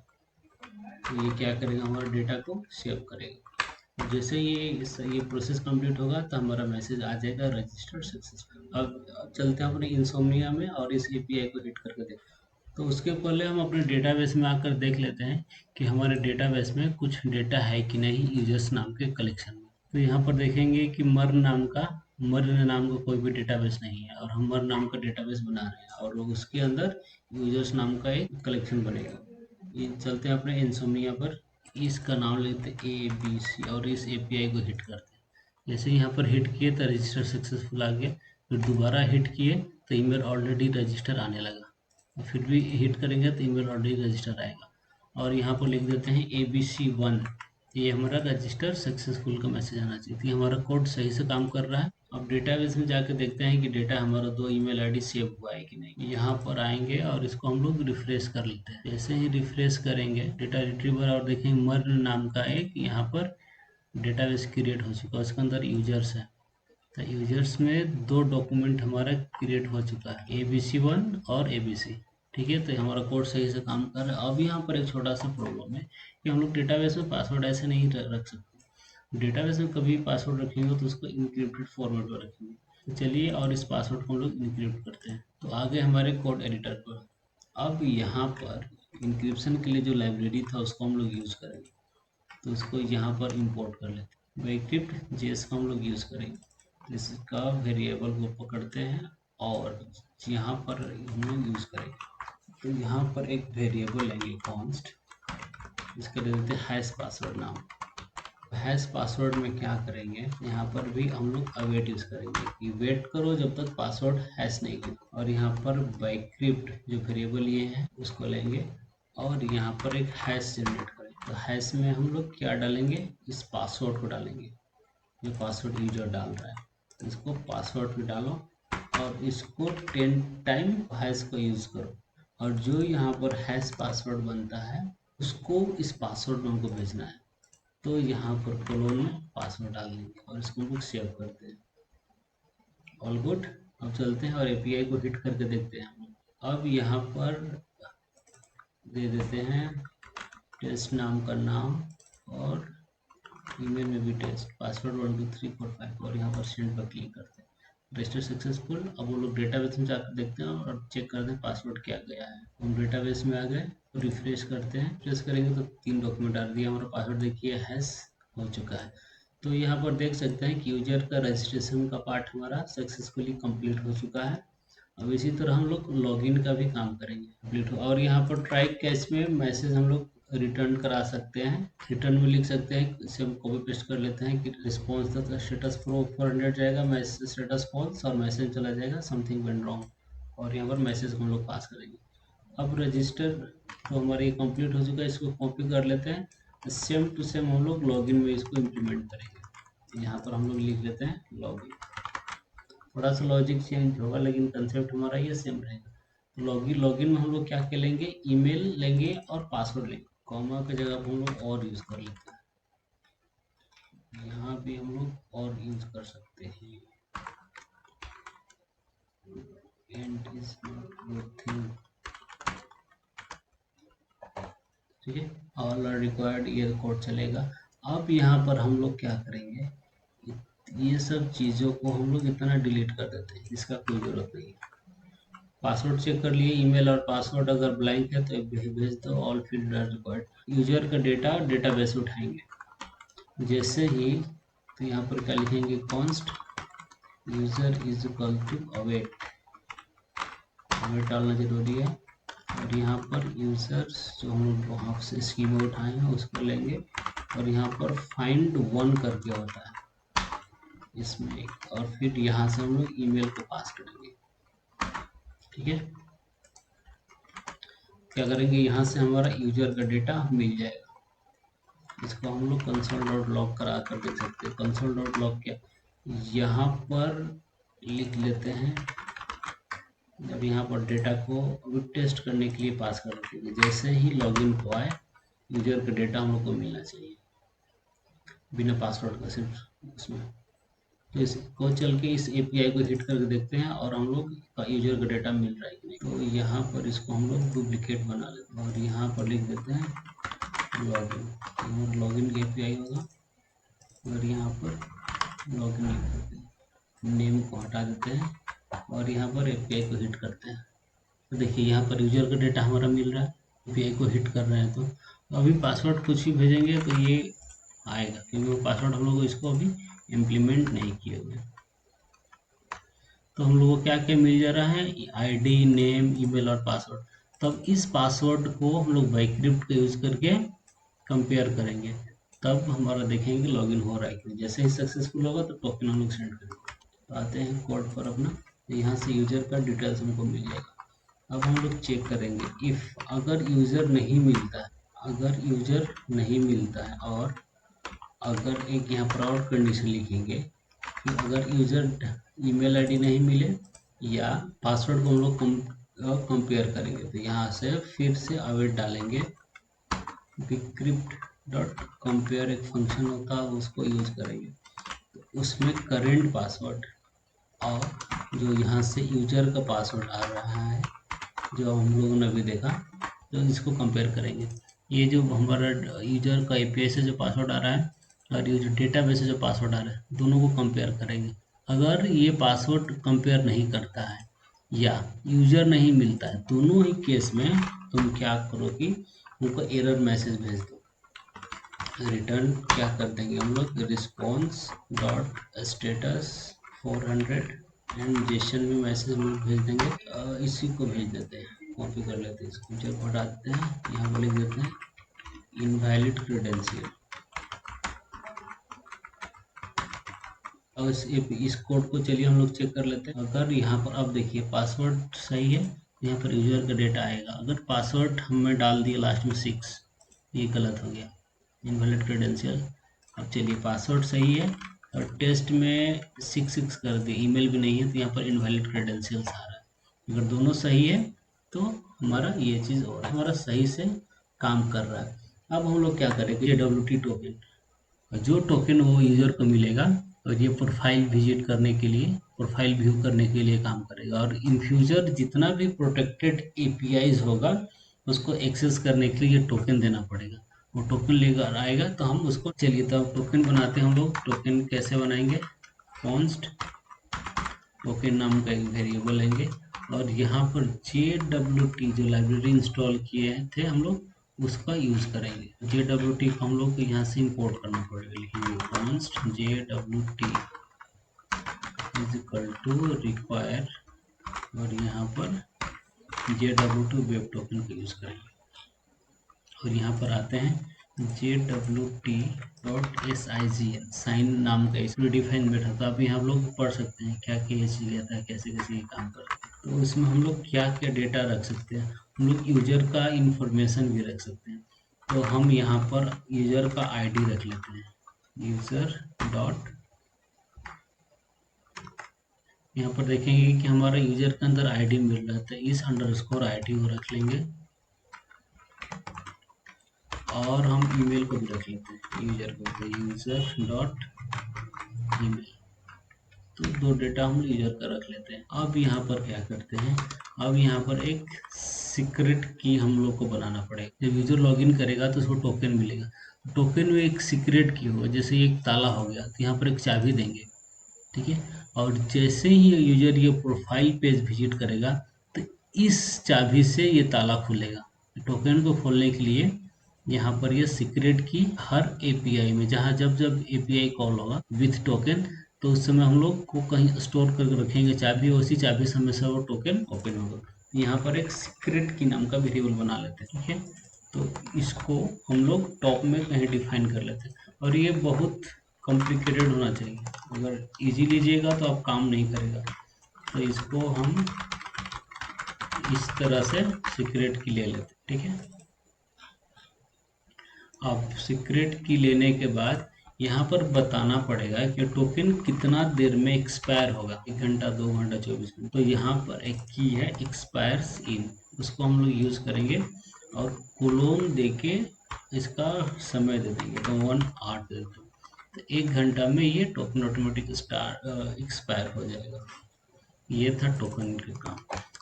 तो ये क्या करेगा, हमारा डेटा को सेव करेगा। जैसे ये प्रोसेस कंप्लीट होगा तो हमारा मैसेज आ जाएगा रजिस्टर्ड सक्सेसफुल। अब चलते हैं अपने इंसोम्निया में और इस एपीआई को हिट करके देखते हैं। तो उसके पहले हम अपने डेटाबेस में आकर देख लेते हैं कि हमारे डेटाबेस में कुछ डेटा है कि नहीं यूजर्स नाम के कलेक्शन में। तो यहाँ पर देखेंगे कि मर्न नाम का कोई भी डेटाबेस नहीं है और हम मर्न नाम का डेटाबेस बना रहे हैं और उसके अंदर यूजर्स नाम का एक कलेक्शन बनेगा। ये चलते हैं अपने इंसोम्निया पर, इसका नाम लेते ABC और इस एपीआई को हिट करते हैं। जैसे यहाँ पर हिट किए तो रजिस्टर सक्सेसफुल आ गया, फिर दोबारा हिट किए तो ईमेल ऑलरेडी रजिस्टर आने लगा, और फिर भी हिट करेंगे तो ईमेल ऑलरेडी रजिस्टर आएगा। और यहाँ पर लिख देते हैं ABC1, ये हमारा रजिस्टर सक्सेसफुल का मैसेज आना चाहिए। तो हमारा कोड सही से काम कर रहा है। अब डेटाबेस में जाकर देखते हैं कि डेटा हमारा 2 ईमेल आईडी सेव हुआ है कि नहीं। यहाँ पर आएंगे और इसको हम लोग रिफ्रेश कर लेते हैं। जैसे ही रिफ्रेश करेंगे डेटा रिट्रीवर और देखेंगे मर्न नाम का एक यहाँ पर डेटाबेस क्रिएट हो चुका है, उसके अंदर यूजर्स है। तो यूजर्स में 2 डॉक्यूमेंट हमारा क्रिएट हो चुका है, ABC1 और ABC। ठीक है, तो हमारा कोड सही से काम कर रहा है। अब यहाँ पर एक छोटा सा प्रॉब्लम है कि हम लोग डेटाबेस में पासवर्ड ऐसे नहीं रख सकते। डेटाबेस में कभी पासवर्ड रखेंगे तो उसको इनक्रिप्टेड फॉर्मेट में रखेंगे। तो चलिए और इस पासवर्ड को हम लोग इनक्रिप्ट करते हैं। तो आगे हमारे कोड एडिटर पर, अब यहाँ पर इंक्रिप्शन के लिए जो लाइब्रेरी था उसको हम लोग यूज़ करेंगे। तो उसको यहाँ पर इंपोर्ट कर लेते हैं। बाइक्रिप्ट जेएस का हम लोग यूज़ करेंगे। इसका वेरिएबल को पकड़ते हैं और यहाँ पर हम लोग यूज़ करेंगे। तो यहाँ पर एक वेरिएबल लेंगे कॉन्स्ट, इसका दे देते हैं हैश पासवर्ड नाम। हैश पासवर्ड में क्या करेंगे, यहाँ पर भी हम लोग अवेट यूज करेंगे कि वेट करो जब तक पासवर्ड हैश नहीं हो। और यहाँ पर बाइक्रिप्ट जो वेरिएबल ये है उसको लेंगे और यहाँ पर एक हैश जनरेट करेंगे। तो हैश में हम लोग क्या डालेंगे, इस पासवर्ड को डालेंगे, जो पासवर्ड यूजर डाल रहा है इसको पासवर्ड में डालो और इसको 10 टाइम हैश को यूज करो। और जो यहाँ पर हैश पासवर्ड बनता है उसको इस पासवर्ड में हमको भेजना है। तो यहाँ पर कोलोन में पासवर्ड डाल देंगे और इसको हम लोग सेव करते हैं। All good. अब चलते हैं और एपीआई को हिट करके देखते हैं हम लोग। अब यहाँ पर दे देते हैं टेस्ट नाम का नाम और ईमेल में भी टेस्ट, पासवर्ड 1 2 3 4 5 और यहाँ पर सेंड पर क्लिक करते हैं। Register successful. अब वो लोग डेटाबेस में जाकर देखते हैं और चेक करते हैं पासवर्ड क्या गया है। हम डेटाबेस में आ गए तो रिफ्रेश करते हैं। रिफ्रेश करेंगे तो 3 डॉक्यूमेंट आ दिया, हमारा पासवर्ड देखिए हैश हो चुका है। तो यहाँ पर देख सकते हैं कि यूजर का रजिस्ट्रेशन का पार्ट हमारा सक्सेसफुली कंप्लीट हो चुका है। अब इसी तरह हम लोग लॉगिन का भी काम करेंगे कंप्लीट हो। और यहाँ पर ट्राई कैच में मैसेज हम लोग रिटर्न करा सकते हैं। रिटर्न में लिख सकते हैं, इसे हम कॉपी पेस्ट कर लेते हैं कि रिस्पॉन्स तक स्टेटस प्रो 400 जाएगा, मैसेज स्टेटस फॉल्स और मैसेज चला जाएगा समथिंग वेंट रॉन्ग। और यहाँ पर मैसेज को हम लोग पास करेंगे। अब रजिस्टर तो हमारी कंप्लीट हो चुका है, इसको कॉपी कर लेते हैं। सेम टू सेम हम लोग लॉगिन में इसको इम्प्लीमेंट करेंगे। यहाँ पर हम लोग लिख लेते हैं लॉगिन। थोड़ा सा लॉजिक चेंज होगा लेकिन कंसेप्ट हमारा ये सेम रहेगा। तो लॉगिन में हम लोग क्या क्या लेंगे, ईमेल लेंगे और पासवर्ड लेंगे। कॉमा की जगह पर हम लोग और यूज कर लेते हैं। यहाँ भी हम लोग और यूज कर सकते हैं। And is not good thing, ठीक है। ऑल आर रिक्वायर्ड ये कोड चलेगा। अब यहाँ पर हम लोग क्या करेंगे, ये सब चीज़ों को हम लोग इतना डिलीट कर देते हैं, इसका कोई ज़रूरत नहीं है। पासवर्ड चेक कर लिए, ईमेल और पासवर्ड अगर ब्लैंक है तो भेज दो all field are required. User का डेटाबेस उठाएंगे जैसे ही, तो यहाँ पर क्या लिखेंगे, const user is equal to await. Await डालना जरूरी है। और यहाँ पर यूजर्स जो हम लोग वहाँ से स्कीमा उठाए हैं उसको लेंगे और यहाँ पर फाइंड वन करके होता है इसमें, और फिर यहाँ से हम लोग ईमेल को पास करेंगे, ठीक है। क्या करेंगे, यहाँ से हमारा यूजर का डेटा मिल जाएगा। इसको हम लोग कंसोल डॉट लॉग करा कर देख सकते हैं। कंसोल डॉट लॉग क्या, यहाँ पर लिख लेते हैं। अब यहाँ पर डेटा को अभी टेस्ट करने के लिए पास कर देंगे। जैसे ही लॉगिन को आए यूजर का डेटा हम लोग को मिलना चाहिए बिना पासवर्ड का, सिर्फ उसमें। तो इसको चल के इस एपीआई को हिट करके देखते हैं और हम लोग का यूजर का डेटा मिल रहा है कि नहीं। तो यहाँ पर इसको हम लोग डुप्लीकेट बना लेते हैं और यहाँ पर लिख देते हैं लॉगिन। लॉगिन की एपीआई होगा और यहाँ पर लॉगिन लिख देते हैं, नेम को हटा देते हैं और यहाँ पर एपीआई को हिट करते हैं। तो देखिए यहाँ पर यूजर का डेटा हमारा मिल रहा है। एपीआई को हिट कर रहे हैं तो अभी पासवर्ड कुछ भी भेजेंगे तो ये आएगा, क्योंकि वो पासवर्ड हम लोग इसको अभी इम्प्लीमेंट नहीं किए हुए। तो हम लोग को क्या क्या मिल जा रहा है, आईडी, नेम, ईमेल और पासवर्ड। तब इस पासवर्ड को हम लोग बाइक्रिप्ट का यूज करके कंपेयर करेंगे, तब हमारा देखेंगे लॉगिन हो रहा है कि जैसे ही सक्सेसफुल होगा तो टोकन हम लोग सेंड करेंगे। तो आते हैं कोड पर अपना, तो यहाँ से यूजर का डिटेल्स हमको मिल जाएगा। अब हम लोग चेक करेंगे इफ अगर यूजर नहीं मिलता है, अगर यूजर नहीं मिलता है और अगर एक यहाँ पर और कंडीशन लिखेंगे कि अगर यूजर ईमेल आईडी नहीं मिले या पासवर्ड को हम लोग कंपेयर करेंगे, तो यहाँ से फिर से अवेट डालेंगे। बिक्रिप्ट डॉट कंपेयर एक फंक्शन होता है, उसको यूज करेंगे। तो उसमें करेंट पासवर्ड और जो यहाँ से यूजर का पासवर्ड आ रहा है जो हम लोगों ने अभी देखा, तो इसको कंपेयर करेंगे। ये जो हमारा यूजर का एपीआई से जो पासवर्ड आ रहा है और ये जो डेटाबेस से जो पासवर्ड आ रहा है, दोनों को कंपेयर करेंगे। अगर ये पासवर्ड कंपेयर नहीं करता है या यूजर नहीं मिलता है, दोनों ही केस में तुम क्या करो कि उनको एरर मैसेज भेज दो। रिटर्न क्या कर देंगे हम लोग, response dot status 400 and Jason में मैसेज हम लोग भेज देंगे। इसी को भेज देते हैं, कॉपी कर लेते हैं, इसको जब हटा देते हैं, यहाँ पर लिख देते हैं इनवैलिड क्रेडेंशियल। और इस कोड को चलिए हम लोग चेक कर लेते हैं। अगर यहाँ पर अब देखिए पासवर्ड सही है, यहाँ पर यूजर का डेटा आएगा। अगर पासवर्ड हमने डाल दिया लास्ट में 6, ये गलत हो गया, इनवैलिड क्रेडेंशियल। अब चलिए पासवर्ड सही है और टेस्ट में 6 कर दिए, ईमेल भी नहीं है तो यहाँ पर इनवैलिड क्रेडेंशियल्स आ रहा है। अगर दोनों सही है तो हमारा ये चीज़ और हमारा सही से काम कर रहा है। अब हम लोग क्या करेंगे, JWT टोकन, जो टोकन वो यूजर को मिलेगा और ये प्रोफाइल विजिट करने के लिए, प्रोफाइल व्यू करने के लिए काम करेगा। और इन फ्यूचर जितना भी प्रोटेक्टेड एपीआईज होगा उसको एक्सेस करने के लिए ये टोकन देना पड़ेगा। वो टोकन लेकर आएगा तो हम उसको, चलिए तो टोकन बनाते हैं हम लोग। टोकन कैसे बनाएंगे, कॉन्स्ट टोकन नाम का एक वेरिएबल लेंगे और यहाँ पर JWT जो लाइब्रेरी इंस्टॉल किए थे हम लोग उसका यूज करेंगे। JWT को हम लोग को यहाँ से इंपोर्ट करना पड़ेगा, लिखेंगे const JWT is equal to require और यहाँ पर JWT वेब टोकन का यूज करेंगे। और यहाँ पर आते हैं JWT.sign साइन नाम का इस डिफाइन मेथड, तो अभी हम लोग पढ़ सकते हैं क्या क्या ये चीज़ लेता है, कैसे कैसे ये काम करता है। तो इसमें हम लोग क्या क्या डेटा रख सकते हैं, हम लोग यूजर का इंफॉर्मेशन भी रख सकते हैं। तो हम यहाँ पर यूजर का आईडी रख लेते हैं, यूजर डॉट, यहाँ पर देखेंगे कि हमारा यूजर के अंदर आईडी मिल रहा था, इस अंडरस्कोर आईडी को रख लेंगे और हम ईमेल को भी रख लेते हैं, यूजर को यूजर डॉट ईमेल। तो दो डेटा हम यूजर का रख लेते हैं। अब यहाँ पर क्या करते हैं, अब यहाँ पर एक सीक्रेट की हम लोग को बनाना पड़ेगा। जब यूजर लॉगिन करेगा तो उसको टोकन मिलेगा, टोकन में एक सीक्रेट की होगा, जैसे एक ताला हो गया तो यहाँ पर एक चाबी देंगे, ठीक है। और जैसे ही यूजर ये प्रोफाइल पेज विजिट करेगा तो इस चाबी से ये ताला खुलेगा। टोकन को खोलने के लिए यहाँ पर ये सीक्रेट की हर एपीआई में, जहाँ जब जब एपीआई कॉल होगा विथ टोकन तो उस समय हम लोग को कहीं स्टोर करके रखेंगे चाबी, उसी चाबी से हमेशा वो टोकन ओपन होगा। यहाँ पर एक सीक्रेट की नाम का वेरिएबल बना लेते हैं, ठीक है। तो इसको हम लोग टॉप में कहीं डिफाइन कर लेते हैं और ये बहुत कॉम्प्लिकेटेड होना चाहिए, अगर इजी लीजिएगा तो आप काम नहीं करेगा। तो इसको हम इस तरह से सीक्रेट की ले लेते हैं, ठीक है। अब सीक्रेट की लेने के बाद यहाँ पर बताना पड़ेगा कि टोकन कितना देर में एक्सपायर होगा, 1 घंटा 2 घंटा 24 घंटा। तो यहाँ पर एक की है एक्सपायर्स इन, उसको हम लोग यूज करेंगे और कोलोन देके इसका समय दे देंगे, तो 1 आवर दे देंगे। तो 1 घंटा में ये टोकन ऑटोमेटिक एक्सपायर हो जाएगा। ये था टोकन का काम।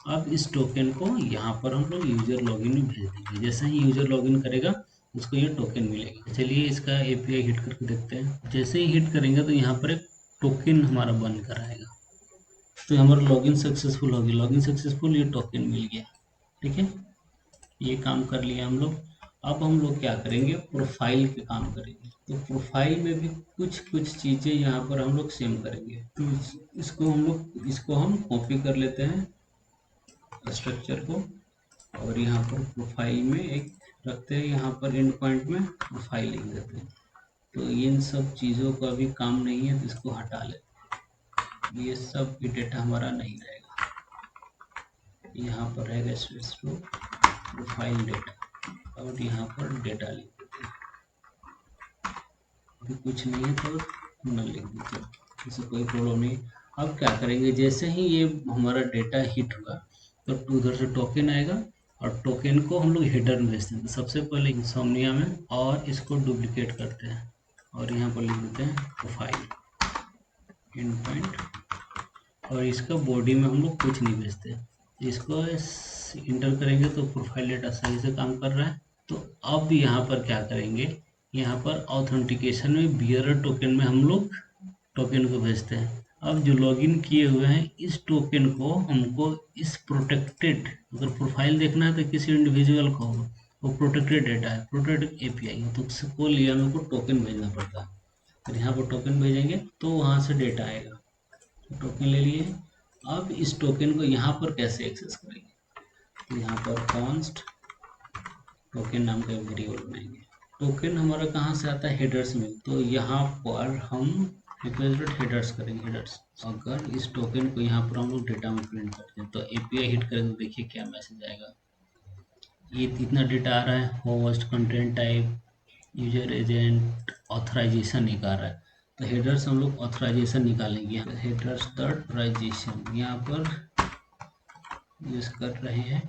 अब इस टोकन को यहाँ पर हम लोग यूजर लॉगिन में भेज देंगे, जैसे ही यूजर लॉगिन करेगा उसको ये टोकन मिलेगा। चलिए इसका एपीआई हिट करके देखते हैं। जैसे ही हिट करेंगे तो यहाँ पर एक टोकन हमारा बन कर आएगा, तो हमारा लॉगिन सक्सेसफुल होगी, लॉगिन सक्सेसफुल, ये टोकन मिल गया, ठीक है। ये काम कर लिया हम लोग। अब हम लोग क्या करेंगे, प्रोफाइल के काम करेंगे। तो प्रोफाइल में भी कुछ कुछ चीज़ें यहाँ पर हम लोग सेम करेंगे। तो इसको हम कॉपी कर लेते हैं स्ट्रक्चर को और यहाँ पर प्रोफाइल में एक रखते हैं, यहाँ पर एंड पॉइंट में प्रोफाइल लिख देते हैं। तो इन सब चीज़ों का भी काम नहीं है तो इसको हटा लेते हैं, ये सब भी डेटा हमारा नहीं रहेगा। यहाँ पर रहेगा प्रोफाइल डेटा और यहाँ पर डेटा लिख देते हैं। अभी कुछ नहीं है तो न लिख दीजिए, इससे कोई प्रॉब्लम नहीं। अब क्या करेंगे, जैसे ही ये हमारा डेटा हिट होगा तो उधर से टोकन आएगा और टोकन को हम लोग हेडर में भेजते हैं। तो सबसे पहले इंसोम्निया में और इसको डुप्लीकेट करते हैं और यहाँ पर लिख देते हैं प्रोफाइल एंड पॉइंट और इसका बॉडी में हम लोग कुछ नहीं भेजते। इसको इंटर करेंगे तो प्रोफाइल डेटा सही से काम कर रहा है। तो अब यहाँ पर क्या करेंगे, यहाँ पर ऑथेंटिकेशन में बियरर टोकन में हम लोग टोकन को भेजते हैं। अब जो लॉगिन किए हुए हैं इस टोकन को हमको इस प्रोटेक्टेड, अगर प्रोफाइल देखना है तो किसी इंडिविजुअल को होगा, वो प्रोटेक्टेड डेटा है, प्रोटेक्टेड एपीआई है, तो उसको लिए हमें को टोकन भेजना पड़ता है। तो यहाँ पर टोकन भेजेंगे तो वहाँ से डेटा आएगा। तो टोकन ले लिए। अब इस टोकन को यहाँ पर कैसे एक्सेस करेंगे, तो यहाँ पर कॉन्स्ट टोकन नाम का वेरिएबल बनाएंगे। टोकन हमारा कहाँ से आता है, हेडर्स में। तो यहाँ पर हम रिक्वेस्ट डॉट हेडर्स करेंगे, हेडर्स। अगर इस टोकन को यहाँ पर हम लोग डेटा में प्रिंट करते हैं तो एपीआई हिट करेंगे तो देखिए क्या मैसेज आएगा। ये इतना डेटा आ रहा है, host, content type, user agent, authorization एक आ रहा है। तो हेडर्स हम लोग ऑथराइजेशन निकालेंगे, हेडर्स डॉट ऑथराइजेशन यहाँ पर यूज कर रहे हैं।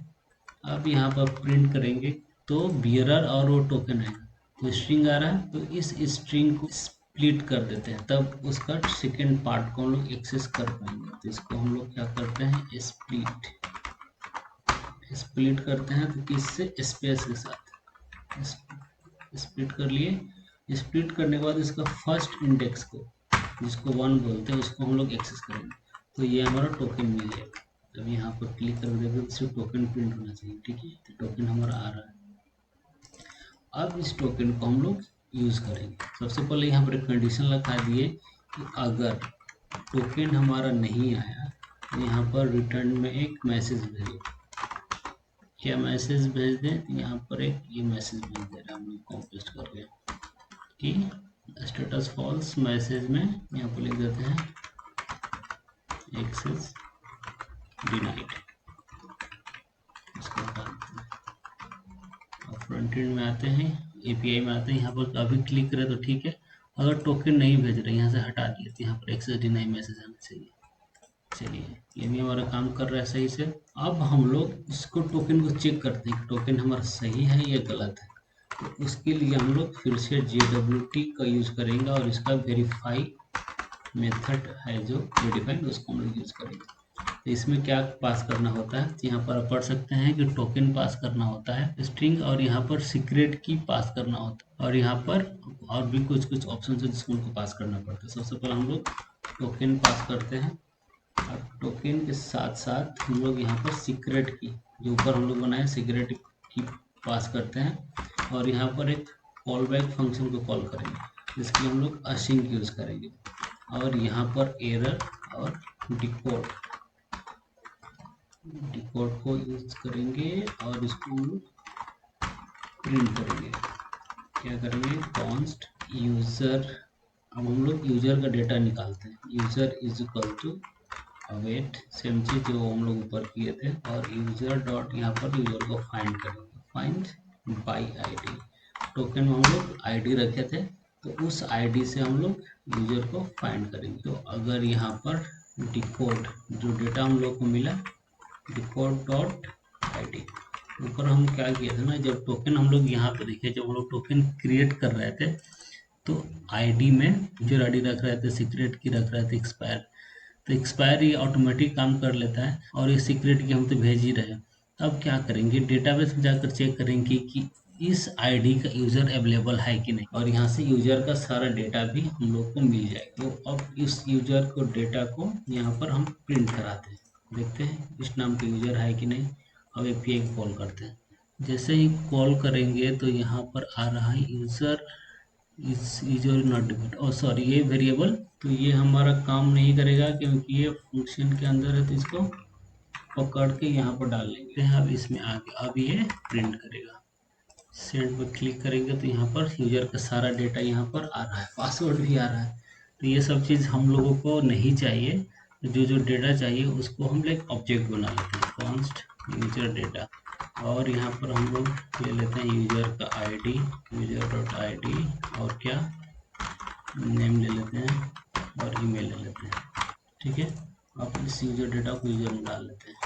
अब यहाँ पर प्रिंट करेंगे तो बियरर और वो टोकन है, तो स्ट्रिंग आ रहा है, तो इस स्ट्रिंग को स्प्लिट कर देते हैं, तब उसका सेकेंड पार्ट को हम लोग एक्सेस कर पाएंगे। तो इसको हम लोग क्या करते हैं, स्प्लिट, स्प्लिट करते हैं। तो किससे, स्पेस के साथ स्प्लिट कर लिए। स्प्लिट करने के बाद इसका फर्स्ट इंडेक्स को, जिसको 1 बोलते हैं, उसको हम लोग एक्सेस करेंगे। तो ये हमारा टोकन मिल जाएगा। जब यहाँ पर क्लिक कर देंगे तो सिर्फ टोकन प्रिंट होना चाहिए, ठीक है। तो टोकन हमारा आ रहा है। अब इस टोकन को हम लोग यूज करेंगे। सबसे पहले यहाँ पर एक कंडीशन लगा दिए कि अगर टोकन हमारा नहीं आया तो यहाँ पर रिटर्न में एक मैसेज भेजो। क्या मैसेज भेज दें, तो यहाँ पर एक ये मैसेज भेज दे रहा है, हम लोग कॉपी पेस्ट करके कि स्टेटस फॉल्स। मैसेज में यहाँ पर लिख देते हैं एक्सेस डिनाइड। इसको फ्रंट एंड में आते हैं, एपीआई में आते हैं। यहाँ पर अभी क्लिक करें तो ठीक है। अगर टोकन नहीं भेज रहे, यहाँ से हटा दिए, तो यहाँ पर एक्सेस डिनाई मैसेज आना चाहिए। चलिए, ये भी हमारा काम कर रहा है सही से। अब हम लोग इसको टोकन को चेक करते हैं कि टोकन हमारा सही है या गलत है। तो उसके लिए हम लोग फिर से JWT का यूज करेंगे और इसका वेरीफाई मेथड है जो वेरीफाइड, उसको हम लोग यूज करेंगे। तो इसमें क्या पास करना होता है, यहाँ पर आप पढ़ सकते हैं कि टोकन पास करना होता है, स्ट्रिंग, और यहाँ पर सीक्रेट की पास करना होता है, और यहाँ पर और भी कुछ कुछ ऑप्शन है जिसको उनको पास करना पड़ता है। सबसे पहले हम लोग टोकन पास करते हैं, और टोकन के साथ साथ हम लोग यहाँ पर सीक्रेट की, जो ऊपर हम लोग बनाए, सीक्रेट की पास करते हैं। और यहाँ पर एक कॉल बैक फंक्शन को कॉल करेंगे, जिसके लिए हम लोग असिंक यूज करेंगे। और यहाँ पर एरर और डिकोड को यूज करेंगे और इसको प्रिंट करेंगे। क्या करेंगे, कॉन्स्ट यूजर। अब हम लोग यूजर का डेटा निकालते हैं। User is equal to await, same चीज जो हम लोग ऊपर किए थे, और यूजर डॉट यहाँ पर यूजर को फाइंड करेंगे, फाइंड बाई आईडी। टोकन में हम लोग आईडी रखे थे, तो उस आईडी से हम लोग यूजर को फाइंड करेंगे। तो अगर यहाँ पर डिकोड, जो डेटा हम लोग को मिला, डिकोड डॉट आईडी, ऊपर हम क्या किए थे ना, जब टोकन हम लोग यहाँ पे देखिए, जब हम लोग टोकन क्रिएट कर रहे थे तो आईडी में यूजर आईडी रख रहे थे, सीक्रेट की रख रहे थे एक्सपायर। तो एक्सपायर ये ऑटोमेटिक काम कर लेता है, और ये सीक्रेट की हम तो भेज ही रहे हैं। अब क्या करेंगे, डेटाबेस में जाकर चेक करेंगे कि इस आईडी का यूजर अवेलेबल है कि नहीं, और यहाँ से यूजर का सारा डेटा भी हम लोग को मिल जाएगा। तो अब इस यूजर को डेटा को यहाँ पर हम प्रिंट कराते हैं, देखते हैं इस नाम के यूजर है कि नहीं। अब एपीआई को कॉल करते हैं। जैसे ही कॉल करेंगे तो यहाँ पर आ रहा है यूजर इस यूजर नॉट डिफाइंड, और सॉरी ये वेरिएबल, तो ये हमारा काम नहीं करेगा क्योंकि ये फंक्शन के अंदर है। तो इसको पकड़ के यहाँ पर डाल लेंगे। अब इसमें आगे अब ये प्रिंट करेगा। सेंड पर क्लिक करेंगे तो यहाँ पर यूजर का सारा डेटा यहाँ पर आ रहा है, पासवर्ड भी आ रहा है। तो ये सब चीज़ हम लोगों को नहीं चाहिए। जो जो डेटा चाहिए उसको हम लोग ऑब्जेक्ट बना लेते हैं, कॉन्स्ट यूजर डेटा, और यहाँ पर हम लोग ले लेते हैं यूजर का आईडी, यूजर डॉट आईडी, और क्या नेम ले लेते हैं, और ईमेल ले लेते हैं, ठीक है। अब इस यूजर डेटा को यूजर में डाल लेते हैं।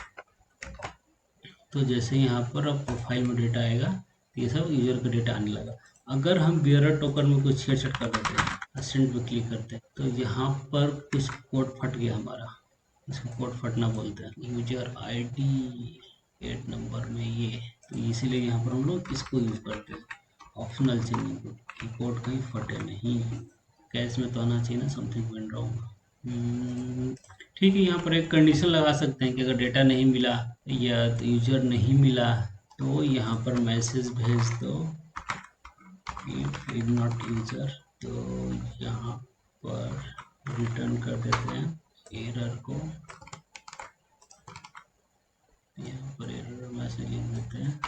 तो जैसे यहाँ पर अब प्रोफाइल में डेटा आएगा तो ये सब यूजर का डेटा आने लगा। अगर हम बियरर टोकन में कुछ छेड़छाड़ कर देते हैं, असेंट पे क्लिक करते हैं, तो यहाँ पर कुछ कोड फट गया हमारा, इसको कोड फटना बोलते हैं। यूजर आईडी 8 नंबर में ये, तो इसीलिए यहाँ पर हम लोग इसको यूज करते हैं, ऑप्शनल चेंजिंग कोड, कि कोड कहीं फटे नहीं। कैश में तो आना चाहिए ना, समथिंग वेंट रॉन्ग। ठीक है, यहाँ पर एक कंडीशन लगा सकते हैं कि अगर डेटा नहीं मिला या तो यूजर नहीं मिला तो यहाँ पर मैसेज भेज दो इफ इज नॉट यूजर। तो यहाँ पर रिटर्न कर देते हैं एरर को, यहाँ पर एरर मैसेज लिख देते हैं,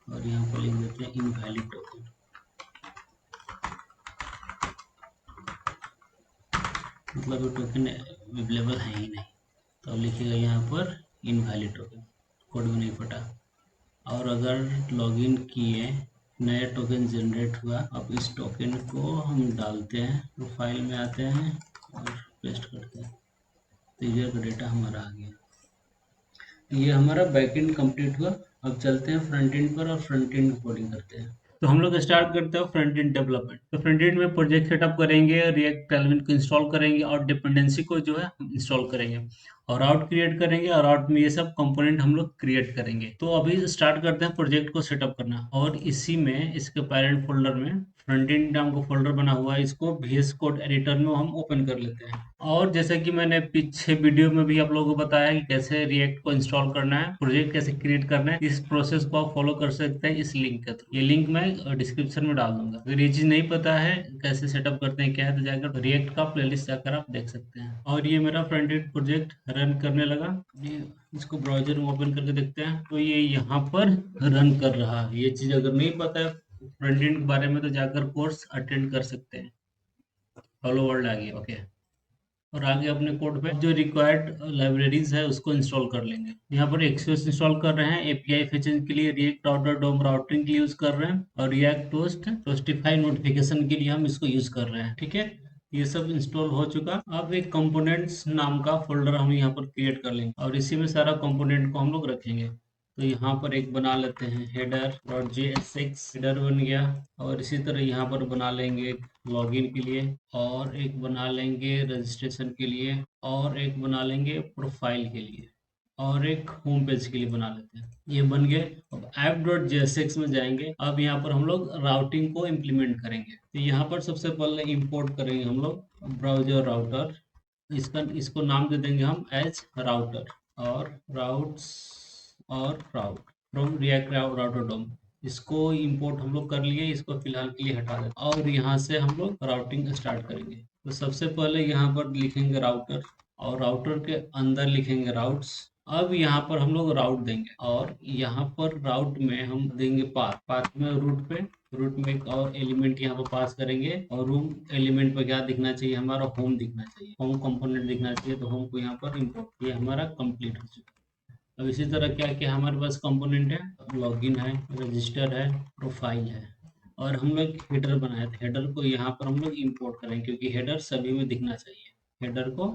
और यहाँ पर लिख देते हैं इनवैलिड टोकन। मतलब वो टोकन अवेलेबल है ही नहीं, तो अब लिखिएगा यहाँ पर इनवैलिड टोकन, कोड में नहीं फटा। और अगर लॉगिन किए, नया टोकन जनरेट हुआ, अब इस टोकन को हम डालते हैं, प्रोफाइल में आते हैं और पेस्ट करते हैं, तो यूजर का डेटा हमारा आ गया। ये हमारा बैकएंड कंप्लीट हुआ। अब चलते हैं फ्रंट एंड पर और फ्रंट एंड कोडिंग करते हैं। तो हम लोग स्टार्ट करते हैं फ्रंट एंड डेवलपमेंट। तो फ्रंट एंड में प्रोजेक्ट सेटअप करेंगे, रिएक्ट एलिमेंट को इंस्टॉल करेंगे और डिपेंडेंसी को जो है इंस्टॉल करेंगे और आउट क्रिएट करेंगे और आउट में ये सब कंपोनेंट हम लोग क्रिएट करेंगे। तो अभी स्टार्ट करते हैं प्रोजेक्ट को सेटअप करना, और इसी में इसके पेरेंट फोल्डर में फ्रंट एंड नाम का फोल्डर बना हुआ है, इसको VS कोड एडिटर में हम ओपन कर लेते हैं। और जैसा कि मैंने पीछे वीडियो में भी आप लोगों को बताया कि कैसे रिएक्ट को इंस्टॉल करना है, प्रोजेक्ट कैसे क्रिएट करना है, इस प्रोसेस को आप फॉलो कर सकते हैं इस लिंक के थ्रू। ये लिंक मैं डिस्क्रिप्शन में डाल दूंगा। अगर ये चीज नहीं पता है कैसे सेटअप करते हैं क्या है, तो जाकर रिएक्ट का प्लेलिस्ट जाकर आप देख सकते हैं। और ये मेरा फ्रंट एंड प्रोजेक्ट रन करने लगा। ये इसको ब्राउजर में ओपन करके देखते हैं, तो ये यहाँ पर रन कर रहा है। ये चीज अगर नहीं पता है फ्रंट एंड के बारे में, तो जाकर कोर्स अटेंड कर सकते हैं। हेलो वर्ल्ड आ गया, ओके। और आगे अपने कोड पे जो रिक्वायर्ड लाइब्रेरीज है उसको इंस्टॉल कर लेंगे। यहाँ पर एक्सप्रेस इंस्टॉल कर रहे हैं, एपीआई फेचिंग के लिए रिएक्ट राउटर डोम राउटिंग के लिए यूज कर रहे हैं, और रिएक्ट टोस्ट टोस्टिफाई नोटिफिकेशन के लिए हम इसको यूज कर रहे हैं। ठीक है, ये सब इंस्टॉल हो चुका। अब एक कंपोनेंट्स नाम का फोल्डर हम यहाँ पर क्रिएट कर लेंगे और इसी में सारा कंपोनेंट को हम लोग रखेंगे। तो यहाँ पर एक बना लेते हैं हेडर और JSX, हेडर बन गया। और इसी तरह यहाँ पर बना लेंगे लॉगिन के लिए, और एक बना लेंगे रजिस्ट्रेशन के लिए, और एक बना लेंगे प्रोफाइल के लिए, और एक होम पेज के लिए बना लेते हैं। ये बन गए। अब app.jsx में जाएंगे। अब यहाँ पर हम लोग राउटिंग को इम्प्लीमेंट करेंगे। तो यहाँ पर सबसे पहले इंपोर्ट करेंगे हम लोग ब्राउजर राउटर। इसको नाम दे देंगे हम एज राउटर, और राउट्स और राउट फ्रॉम रिएक्ट राउटर डोम। इसको इंपोर्ट हम लोग कर लिए, इसको फिलहाल के लिए हटा देते हैं और यहाँ से हम लोग राउटिंग स्टार्ट करेंगे। तो सबसे पहले यहाँ पर लिखेंगे राउटर, और राउटर के अंदर लिखेंगे राउट्स। अब यहाँ पर हम लोग राउट देंगे, और यहाँ पर राउट में हम देंगे पाथ। पाथ में रूट में एक और एलिमेंट यहाँ पर पास करेंगे, और रूम एलिमेंट पर क्या दिखना चाहिए, हमारा होम दिखना चाहिए, होम कंपोनेंट दिखना चाहिए। तो होम को यहाँ पर इम्पोर्ट, ये हमारा कंप्लीट हो चुका है। अब इसी तरह क्या क्या हमारे पास कंपोनेंट है, लॉगिन है, रजिस्टर है, प्रोफाइल है, और हम लोग हेडर बनाए थे। हेडर को यहाँ पर हम लोग इंपोर्ट करेंगे क्योंकि हेडर सभी में दिखना चाहिए। हेडर को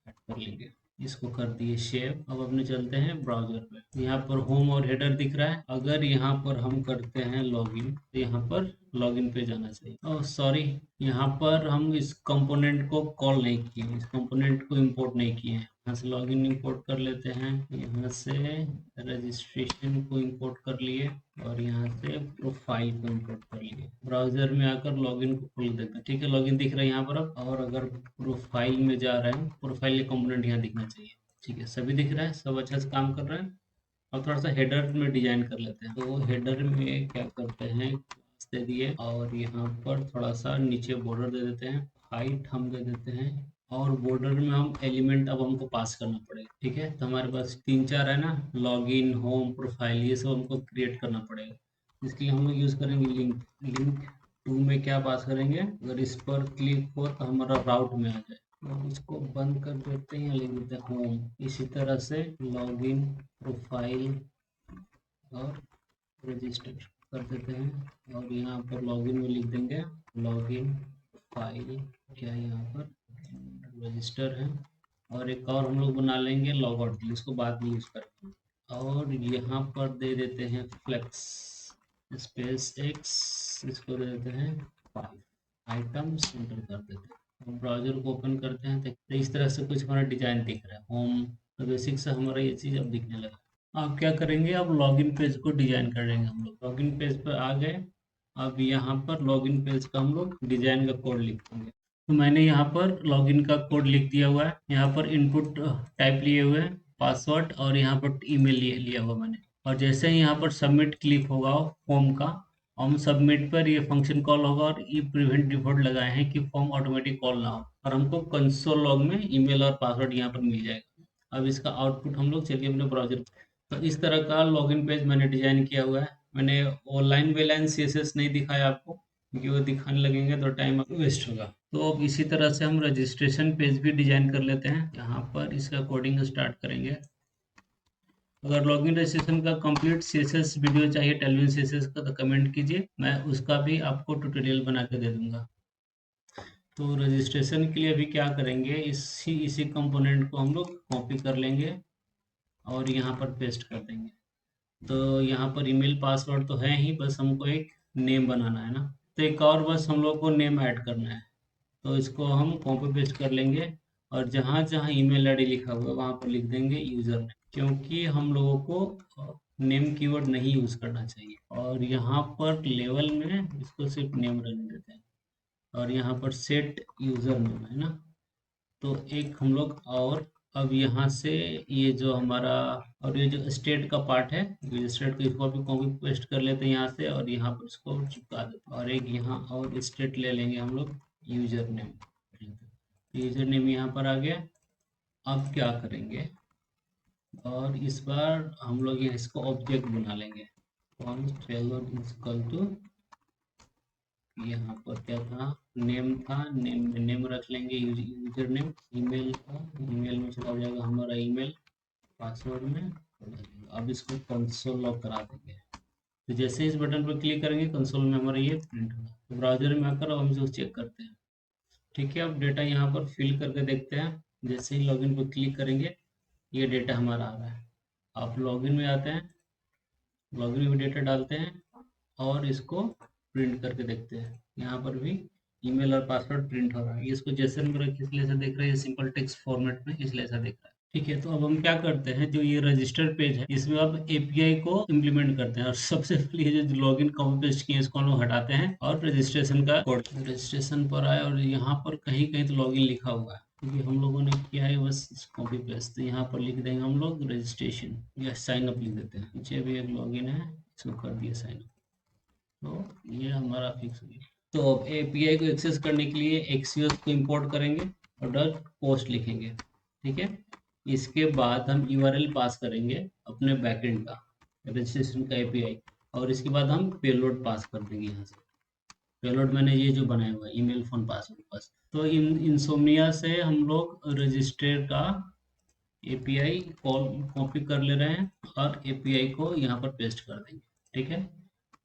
ऐड कर लेंगे, इसको कर दिए सेव। अब अपने चलते हैं ब्राउजर पे। यहाँ पर होम और हेडर दिख रहा है। अगर यहाँ पर हम करते हैं लॉगिन, तो यहाँ पर लॉगिन पे जाना चाहिए। ओह सॉरी, यहाँ पर हम इस कंपोनेंट को कॉल नहीं किए, इस कंपोनेंट को इंपोर्ट नहीं किए हैं। यहाँ से लॉगिन इंपोर्ट कर लेते हैं, यहाँ से रजिस्ट्रेशन को इंपोर्ट कर लिए, और यहाँ से प्रोफाइल को इंपोर्ट कर लिए। ब्राउजर में आकर लॉगिन को खोल देते हैं। ठीक है, लॉगिन दिख रहा है यहाँ पर अब। और अगर प्रोफाइल में जा रहे हैं, प्रोफाइल के कंपोनेंट यहाँ दिखना चाहिए। ठीक है, सभी दिख रहा है, सब अच्छा से काम कर रहा है। अब थोड़ा सा हेडर में डिजाइन कर लेते हैं। तो हेडर में क्या करते हैं, class दे दिए, और यहाँ पर थोड़ा सा नीचे बॉर्डर दे देते हैं, हाइट हम दे देते हैं, और बॉर्डर में हम एलिमेंट अब हमको पास करना पड़ेगा। ठीक है, तो हमारे पास 3-4 है ना, लॉगिन, होम, प्रोफाइल, ये सब हमको क्रिएट करना पड़ेगा। इसके लिए हम लोग यूज करेंगे लिंक। लिंक 2 में क्या पास करेंगे, अगर इस पर क्लिक हो तो हमारा राउट में आ जाए। तो इसको बंद कर देते हैं, लिख देते हैं होम। इसी तरह से लॉगिन, प्रोफाइल और रजिस्टर कर देते हैं, और यहाँ पर लॉगिन में लिख देंगे लॉगिन फाइल, क्या है यहाँ पर रजिस्टर है, और एक और हम लोग बना लेंगे लॉग आउट, इसको बाद में यूज करेंगे। और यहाँ पर दे देते हैं फ्लेक्स स्पेस एक्स, इसको दे देते हैं 5 आइटम्स, एंटर कर देते हैं। ब्राउजर को ओपन करते हैं तो इस तरह से कुछ हमारा डिजाइन दिख रहा है होम। तो बेसिक से हमारा ये चीज़ अब दिखने लगा। अब क्या करेंगे, अब लॉगिन पेज को डिजाइन करेंगे हम लोग। लॉगिन पेज पर आ गए। अब यहाँ पर लॉगिन पेज का हम लोग डिजाइन का कोड लिखेंगे। तो मैंने यहाँ पर लॉगिन का कोड लिख दिया हुआ है। यहाँ पर इनपुट टाइप लिए हुए हैं, पासवर्ड, और यहाँ पर ईमेल लिया हुआ मैंने। और जैसे ही यहाँ पर सबमिट क्लिक होगा फॉर्म का, हम सबमिट पर ये फंक्शन कॉल होगा, और ये प्रिवेंट डिफॉल्ट लगाए हैं कि फॉर्म ऑटोमेटिक कॉल ना हो, और हमको कंसोल लॉग में ईमेल और पासवर्ड यहाँ पर मिल जाएगा। अब इसका आउटपुट हम लोग चलिए अपने ब्राउजर। तो इस तरह का लॉगिन पेज मैंने डिजाइन किया हुआ है। मैंने ऑनलाइन वेलाइन CSS नहीं दिखाया आपको, क्योंकि वो दिखाने लगेंगे तो टाइम वेस्ट होगा। तो अब इसी तरह से हम रजिस्ट्रेशन पेज भी डिजाइन कर लेते हैं। यहाँ पर इसका कोडिंग स्टार्ट करेंगे। अगर लॉगिन रजिस्ट्रेशन का कंप्लीट सीएसएस वीडियो चाहिए टेलविन सीएसएस का तो कमेंट कीजिए, मैं उसका भी आपको ट्यूटोरियल बना के दे दूंगा। तो रजिस्ट्रेशन के लिए अभी क्या करेंगे, इसी कंपोनेंट को हम लोग कॉपी कर लेंगे और यहाँ पर पेस्ट कर देंगे। तो यहाँ पर ईमेल पासवर्ड तो है ही, बस हमको एक नेम बनाना है ना। तो एक और बस हम लोग को नेम ऐड करना है। तो इसको हम कॉपी पेस्ट कर लेंगे और जहाँ जहाँ ईमेल आईडी लिखा हुआ है वहाँ पर लिख देंगे यूजर नेम, क्योंकि हम लोगों को नेम कीवर्ड नहीं यूज करना चाहिए। और यहाँ पर लेवल में इसको सिर्फ नेम रहने देते हैं और यहाँ पर सेट यूजर नेम है ना। तो एक हम लोग और अब यहाँ से ये जो हमारा और ये जो स्टेट का पार्ट है, ये स्टेट को इसको भी कॉपी पेस्ट कर लेते हैं यहाँ से और यहाँ पर इसको चिपका देते हैं और एक यहाँ और स्टेट ले लेंगे हम लोग यूजर नेम। यूजर नेम यहाँ पर आ गया। अब क्या करेंगे, और इस बार हम लोग यहाँ इसको ऑब्जेक्ट बना लेंगे। इक्वल टू यहाँ पर क्या था, नेम था, नेम में नेम रख लेंगे, यूजर नेम। ईमेल था, ईमेल में चला जाएगा हमारा ईमेल, पासवर्ड में। अब इसको कंसोल लॉग करा देंगे। तो जैसे इस बटन पर क्लिक करेंगे कंसोल में हमारा ये प्रिंट होगा। तो ब्राउजर में आकर अब हम इसको चेक करते हैं। ठीक है, अब डेटा यहाँ पर फिल करके देखते हैं। जैसे ही लॉगिन पर क्लिक करेंगे ये डेटा हमारा आ रहा है। आप लॉगिन में आते हैं, लॉगिन में डेटा डालते हैं और इसको प्रिंट करके देखते हैं। यहाँ पर भी ईमेल और पासवर्ड प्रिंट हो रहा है। ये इसको जेसन में रख इसलिए ऐसा देख रहा है, सिंपल टेक्स्ट फॉर्मेट में इसलिए ऐसा दिख रहा है। ठीक है, तो अब हम क्या करते हैं, जो ये रजिस्टर पेज है इसमें अब एपीआई को इम्प्लीमेंट करते हैं। और सबसे पहले ये जो लॉगिन कॉपी पेस्ट किए इसको हम लोग हटाते हैं और रजिस्ट्रेशन का कोड रजिस्ट्रेशन पर आए और यहाँ पर कहीं कहीं तो लॉगिन लिखा हुआ है क्योंकि हम लोगों ने किया है बस कॉपी पेस्ट। तो यहाँ पर लिख देंगे हम लोग रजिस्ट्रेशन या साइन अप लिख देते हैं। नीचे भी एक लॉगिन है, इसको कर दिया साइन अप। तो ये हमारा फिक्स हो गया। तो अब एपीआई को एक्सेस करने के लिए एक्सियोस को इंपोर्ट करेंगे और डॉट पोस्ट लिखेंगे। ठीक है, इसके बाद हम यूआरएल पास करेंगे अपने बैकएंड का, रजिस्ट्रेशन का एपीआई, और इसके बाद हम पेलोड पास कर देंगे यहाँ से। पेलोड मैंने ये जो बनाया हुआ है ईमेल फोन पासवर्ड बस। तो इंसोमनिया से हम लोग रजिस्टर का एपीआई कॉल कॉपी कर ले रहे हैं और एपीआई को यहाँ पर पेस्ट कर देंगे। ठीक है,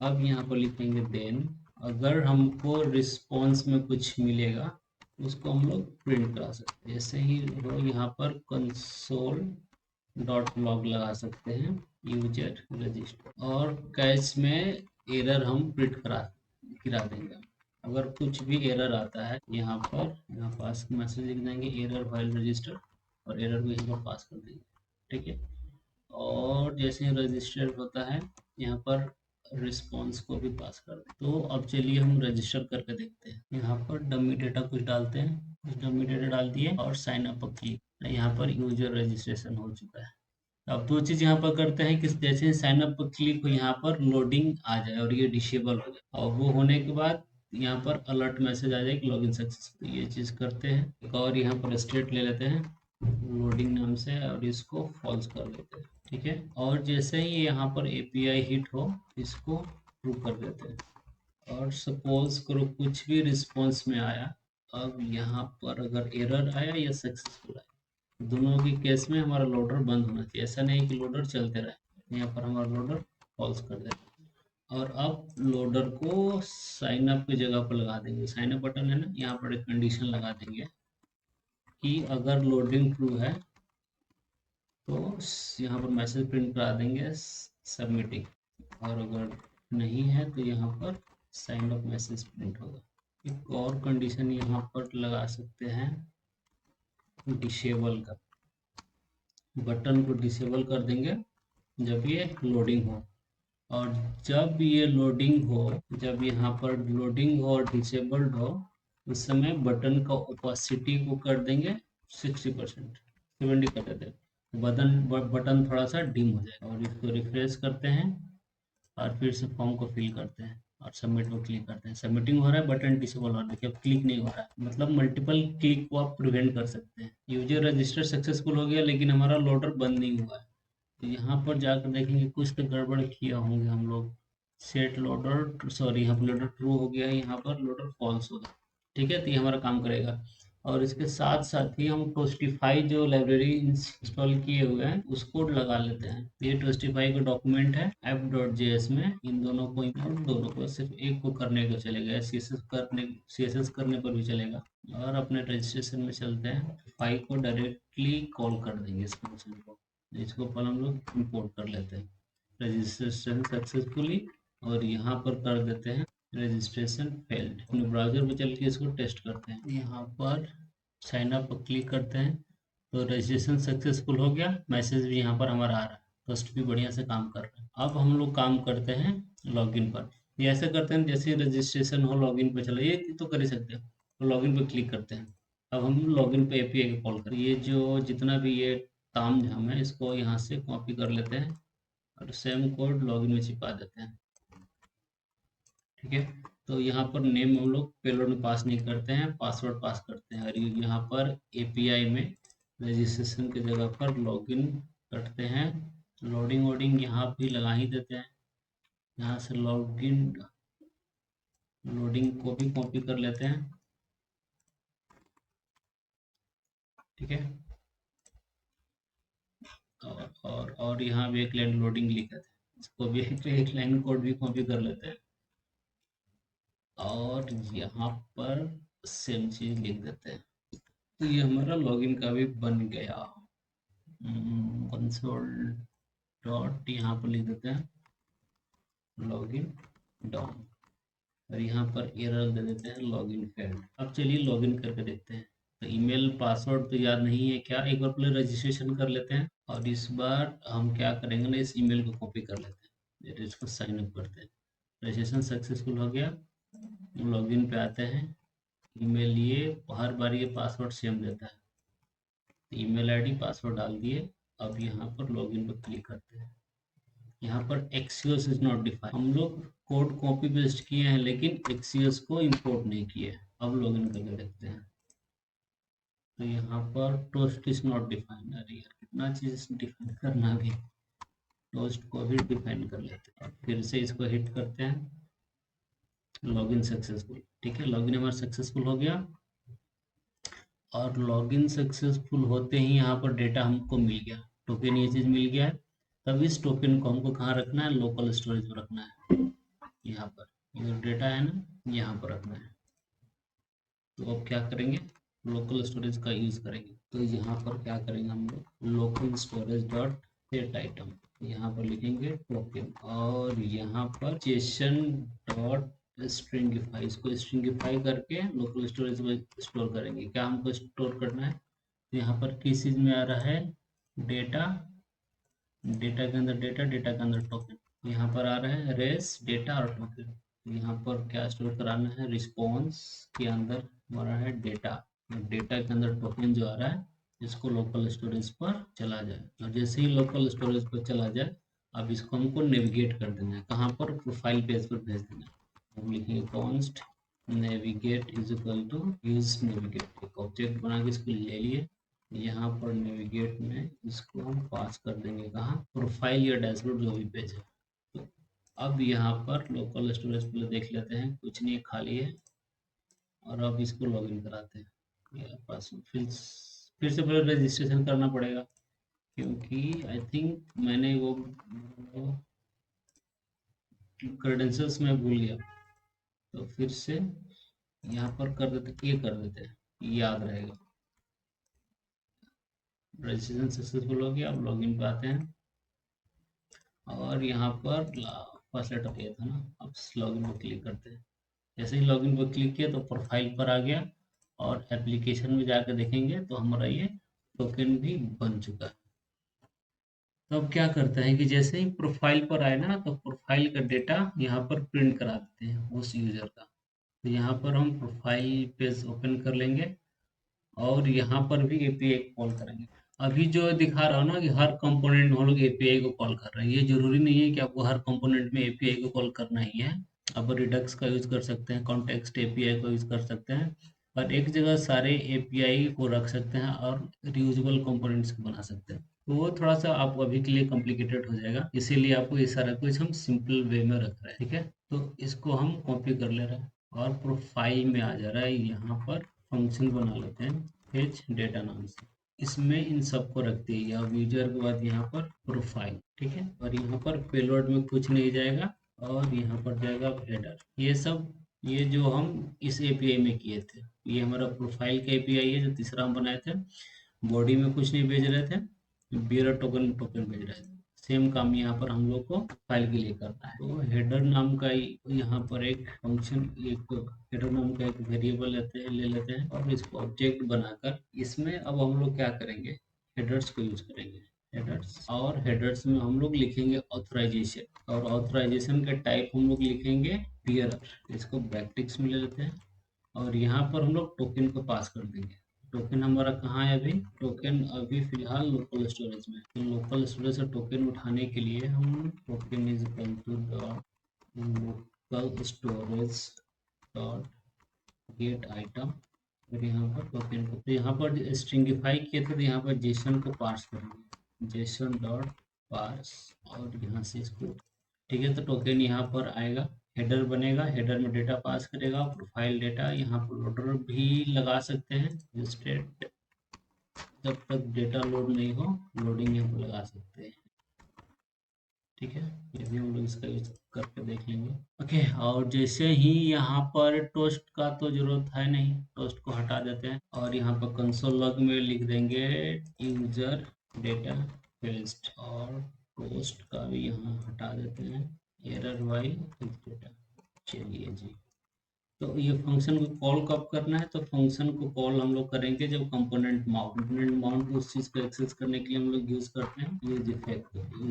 अब यहाँ पर लिखेंगे देन अगर हमको रिस्पॉन्स में कुछ मिलेगा उसको हम लोग प्रिंट करा सकते हैं। जैसे ही हो यहाँ पर कंसोल डॉट लॉग लगा सकते हैं यूजर रजिस्टर, और कैश में एरर हम प्रिंट गिरा देंगे। अगर कुछ भी एरर आता है यहाँ पास मैसेज लिख देंगे एरर फाइल रजिस्टर और एरर को यहाँ पर पास कर देंगे। ठीक है, और जैसे ही रजिस्टर होता है यहाँ पर रिस्पॉन्स को भी पास कर दें। तो अब चलिए हम रजिस्टर करके देखते हैं। यहाँ पर डमी डेटा कुछ डालते हैं, कुछ डमी डेटा डाल दिए और साइन अप पर क्लिक। यहाँ पर यूजर रजिस्ट्रेशन हो चुका है। अब दो चीज यहाँ पर करते हैं कि जैसे साइन अप पर क्लिक हो यहाँ पर लोडिंग आ जाए और ये डिसेबल हो जाए, और वो होने के बाद यहाँ पर अलर्ट मैसेज आ जाए कि लॉगिन सक्सेसफुल। ये चीज करते हैं। एक और यहाँ पर स्टेट ले लेते हैं लोडिंग नाम से और इसको फॉल्स कर देते हैं। ठीक है, और जैसे ही यहाँ पर एपीआई हिट हो इसको ट्रू कर देते हैं। और सपोज करो कुछ भी रिस्पॉन्स में आया, अब यहाँ पर अगर एरर आया या सक्सेसफुल आया, दोनों की केस में हमारा लोडर बंद होना चाहिए। ऐसा नहीं कि लोडर चलते रहे। यहाँ पर हमारा लोडर फॉल्स कर देते हैं। और अब लोडर को साइन अप की जगह पर लगा देंगे। साइन अप बटन है ना, यहाँ पर एक कंडीशन लगा देंगे कि अगर लोडिंग ट्रू है तो यहाँ पर मैसेज प्रिंट करा देंगे सबमिटिंग, और अगर नहीं है तो यहाँ पर साइन अप मैसेज प्रिंट होगा। एक और कंडीशन यहाँ पर लगा सकते हैं डिसेबल का, बटन को डिसेबल कर देंगे जब ये लोडिंग हो। और जब ये लोडिंग हो, जब यहाँ पर लोडिंग हो और डिसेबल्ड हो, उस समय बटन का ओपेसिटी को कर देंगे 60%, 70 कर देते हैं। बटन थोड़ा सा डिम हो जाए और इसको रिफ्रेश करते हैं और फिर से फॉर्म को फिल करते हैं और सबमिट को क्लिक करते हैं। सबमिटिंग हो रहा है, बटन डिसेबल हो रहा है, देखिए अब क्लिक नहीं हो रहा है। मतलब मल्टीपल क्लिक को आप प्रिवेंट कर सकते हैं। यूजर रजिस्टर सक्सेसफुल हो गया लेकिन हमारा लोडर बंद नहीं हुआ है। तो यहाँ पर जाकर देखेंगे कुछ तो गड़बड़ किया होंगे हम लोग। सेट लोडर, सॉरी यहाँ पर लोडर ट्रू हो गया, यहाँ पर लोडर फॉल्स होगा। ठीक है, तो ये हमारा काम करेगा। और इसके साथ साथ ही हम टोस्टिफाई जो लाइब्रेरी इंस्टॉल किए हुए हैं उसको लगा लेते हैं। ये टोस्टिफाई का डॉक्यूमेंट है app.js में। इन दोनों को दोनों को सिर्फ एक को करने को चलेगा, CSS करने पर भी चलेगा। और अपने रजिस्ट्रेशन में चलते हैं, फाइल को डायरेक्टली कॉल कर देंगे इस फंक्शन को। इसको पर हम लोग इम्पोर्ट कर लेते हैं, रजिस्ट्रेशन सक्सेसफुली, और यहाँ पर कर देते हैं रजिस्ट्रेशन फेल्ड। अपने ब्राउजर में चल के इसको टेस्ट करते हैं। यहाँ पर साइन अप पर क्लिक करते हैं तो रजिस्ट्रेशन सक्सेसफुल हो गया, मैसेज भी यहाँ पर हमारा आ रहा है, ट्रस्ट भी बढ़िया से काम कर रहा है। अब हम लोग काम करते हैं लॉगिन पर। ये ऐसे करते हैं जैसे रजिस्ट्रेशन हो लॉगिन पे चलो, ये तो कर ही सकते हैं। तो लॉगिन पे क्लिक करते हैं। अब हम लॉगिन पे एपीआई कॉल करें। ये जो जितना भी ये ताम झाम है इसको यहाँ से कॉपी कर लेते हैं और सेम कोड लॉगिन में छिपा देते हैं। ठीक है, तो यहाँ पर नेम हम लोग पेलोड में पास नहीं करते हैं, पासवर्ड पास करते हैं। और यहाँ पर एपीआई में रजिस्ट्रेशन की जगह पर लॉगिन करते हैं। लोडिंग वोडिंग यहाँ भी लगा ही देते हैं। यहाँ से लॉगिन लोडिंग को भी कॉपी कर लेते हैं। ठीक है, और यहाँ भी एक लाइन लोडिंग लिखा था, इसको भी एक लाइन कोड भी कॉपी कर लेते हैं। और यहाँ पर सेम चीज लिख देते हैं। तो ये हमारा लॉगिन का भी बन गया। कंसोल डॉट यहाँ पर लिख देते हैं लॉगिन डाउन, और यहाँ पर एरर दे देते हैं लॉगिन फेल्ड। अब चलिए लॉगिन करके देखते हैं। तो ईमेल पासवर्ड तो याद नहीं है क्या, एक बार पहले रजिस्ट्रेशन कर लेते हैं। और इस बार हम क्या करेंगे ना, इस ईमेल को कॉपी कर लेते हैं, इसको साइन अप करते हैं। रजिस्ट्रेशन सक्सेसफुल हो गया, लॉगिन पे आते हैं। ईमेल ये हर बार ये पासवर्ड सेम देता है, ईमेल आईडी पासवर्ड डाल दिए। अब यहाँ पर लॉगिन पर क्लिक करते हैं। यहाँ पर एक्सियोस इज नॉट डिफाइंड, हम लोग कोड कॉपी पेस्ट किए हैं लेकिन एक्सियोस को इंपोर्ट नहीं किए। अब लॉगिन करके देखते हैं तो यहाँ पर टोस्ट इज नॉट डिफाइंड। अरे यार कितना चीज डिफाइन करना भी, टोस्ट को भी डिफाइन कर लेते हैं। फिर से इसको हिट करते हैं, लॉगिन सक्सेसफुल। ठीक है, लॉगिन हमारा सक्सेसफुल हो गया। और लॉगिन सक्सेसफुल होते ही यहाँ पर डेटा हमको मिल गया, टोकन ये चीज मिल गया है। तब इस टोकन को हमको कहाँ रखना है, लोकल स्टोरेज में रखना है। यहाँ पर ये जो डेटा है ना यहाँ पर रखना है। तो अब क्या करेंगे, लोकल स्टोरेज का यूज करेंगे। तो यहाँ पर क्या करेंगे हम लोग, local storage dot set item, यहाँ पर लिखेंगे टोकन। और यहाँ पर जेसन डॉट स्ट्रिंगिफाई, इसको स्ट्रिंगिफाई करके लोकल स्टोरेज में स्टोर करेंगे। क्या हमको स्टोर करना है, तो यहाँ पर किस चीज में आ रहा है, डेटा, डेटा के अंदर डेटा, डेटा के अंदर टोकन। यहाँ पर आ रहा है रेस डेटा और टोकन। यहाँ पर क्या स्टोर कराना है, रिस्पॉन्स के अंदर हमारा है डेटा, डेटा के अंदर टोकन जो आ रहा है इसको लोकल स्टोरेज पर चला जाए। और जैसे ही लोकल स्टोरेज पर चला जाए, अब इसको हमको नेविगेट कर देना है, कहाँ पर, प्रोफाइल पेज पर भेज देना है। हम लिखेंगे const navigate is equal to use navigate, एक ऑब्जेक्ट बना के इसको ले लिए। यहाँ पर नेविगेट में इसको हम पास कर देंगे कहाँ, प्रोफाइल या डैशबोर्ड जो भी पेज है। तो अब यहाँ पर लोकल स्टोरेज पहले देख लेते हैं, कुछ नहीं खाली है। और अब इसको लॉगिन कराते हैं, पास फिर से पहले रजिस्ट्रेशन करना पड़ेगा, क्योंकि आई थिंक मैंने वो क्रेडेंशियल्स में भूल गया। तो फिर से यहाँ पर कर देते, ये कर देते हैं, याद रहेगा। रजिस्ट्रेशन सक्सेसफुल हो गया। अब लॉगिन पे आते हैं और यहाँ पर फर्स्ट लेटर किया था ना, अब लॉगिन पर क्लिक करते हैं। जैसे ही लॉगिन पर क्लिक किया तो प्रोफाइल पर आ गया, और एप्लीकेशन में जाकर देखेंगे तो हमारा ये टोकन भी बन चुका है। तो अब क्या करते हैं कि जैसे ही प्रोफाइल पर आए ना, तो प्रोफाइल का डेटा यहाँ पर प्रिंट करा देते हैं उस यूजर का। तो यहाँ पर हम प्रोफाइल पेज ओपन कर लेंगे और यहाँ पर भी एपीआई कॉल करेंगे। अभी जो दिखा रहा हूँ ना कि हर कंपोनेंट में हम लोग एपीआई को कॉल कर रहे हैं, ये जरूरी नहीं है कि आपको हर कंपोनेंट में एपीआई को कॉल करना ही है। आप रिडक्स का यूज कर सकते हैं, कॉन्टेक्स्ट एपीआई को यूज कर सकते हैं, और एक जगह सारे एपीआई को रख सकते हैं और रियूजेबल कंपोनेंट्स को बना सकते हैं। तो वो थोड़ा सा आप अभी के लिए कॉम्प्लिकेटेड हो जाएगा, इसीलिए आपको ये सारा कुछ हम सिंपल वे में रख रहे हैं। ठीक है, तो इसको हम कॉपी कर ले रहे हैं और प्रोफाइल में आ जा रहा है, यहाँ पर फंक्शन बना लेते हैं फेच डेटा नाम से। इसमें इन सबको रखते हैं, या यूजर के बाद यहाँ पर प्रोफाइल। ठीक है, और यहाँ पर पेलोड में कुछ नहीं जाएगा और यहाँ पर जाएगा हेडर। ये सब ये जो हम इस एपीआई में किए थे, ये हमारा प्रोफाइल का एपीआई है जो तीसरा हम बनाए थे। बॉडी में कुछ नहीं भेज रहे थे, बियर टोकन टोकन भेज रहे थे। सेम काम यहाँ पर हम लोग को फाइल के लिए करना है। तो हेडर नाम का यहाँ पर एक फंक्शन, एक हेडर नाम का एक वेरिएबल ले लेते हैं और इसको ऑब्जेक्ट बनाकर इसमें अब हम लोग क्या करेंगे, हेडर्स को यूज करेंगे। हेडर्स, और हेडर्स में हम लोग लिखेंगे ऑथराइजेशन, और ऑथराइजेशन का टाइप हम लोग लिखेंगे बियरर। इसको बैकटिक्स में ले लेते हैं और यहाँ पर हम लोग टोकन को पास कर देंगे। टोकन हमारा कहाँ है अभी, टोकन अभी फिलहाल लोकल स्टोरेज में। तो लोकल स्टोरेज से टोकन उठाने के लिए हम token is equal to local storage dot get item, और यहाँ पर टोकन को, तो यहाँ पर स्ट्रिंगिफाई किए थे तो यहाँ पर जेसन को पार्स करेंगे, जेसन डॉट पार्स, और यहाँ से इसको। ठीक है, तो टोकन यहाँ पर आएगा, हेडर बनेगा, हेडर में डेटा पास करेगा, प्रोफाइल डेटा। यहाँ पर लोडर भी लगा सकते हैं, स्टेट, जब तक डेटा लोड नहीं हो लोडिंग यहाँ पर लगा सकते हैं। ठीक है, ये भी हम लोग इसका यूज करके देख लेंगे। ओके, और जैसे ही यहाँ पर टोस्ट का तो जरूरत है नहीं, टोस्ट को हटा देते हैं और यहाँ पर कंसोल लॉग में लिख देंगे यूजर डेटा पेस्ट, और टोस्ट का भी यहाँ हटा देते हैं, एरर वाइल डेटा। चलिए जी, तो ये फंक्शन को कॉल कब करना है, तो फंक्शन को कॉल हम लोग करेंगे जब कंपोनेंट माउंट उस चीज को एक्सेस करने के लिए हम लोग यूज करते हैं यूज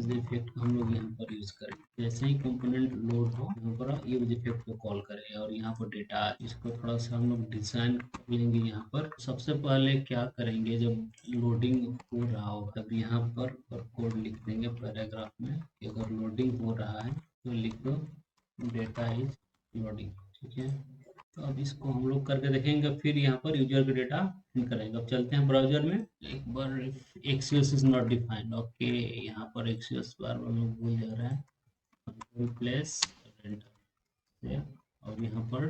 इफेक्ट हम लोग यहाँ पर यूज करेंगे। जैसे ही कंपोनेंट लोड हो यहाँ पर यूज इफेक्ट को कॉल करें और यहाँ पर डेटा, इसको थोड़ा सा हम लोग डिजाइन कर लेंगे। यहाँ पर सबसे पहले क्या करेंगे, जब लोडिंग हो रहा हो तब यहाँ पर कोड लिख देंगे पैराग्राफ में कि अगर लोडिंग हो रहा है तो लिख दो डेटा इज लोडिंग। ठीक है, तो अब इसको हम लोग करके देखेंगे, फिर यहाँ पर यूजर का डेटा फिल करेंगे। अब चलते हैं ब्राउजर में, एक बार एक्सियस इज नॉट डिफाइंड। ओके, यहाँ पर एक्सियस बार बार मैं भूल जा रहा है, रिप्लेस रेंडर, और यहाँ पर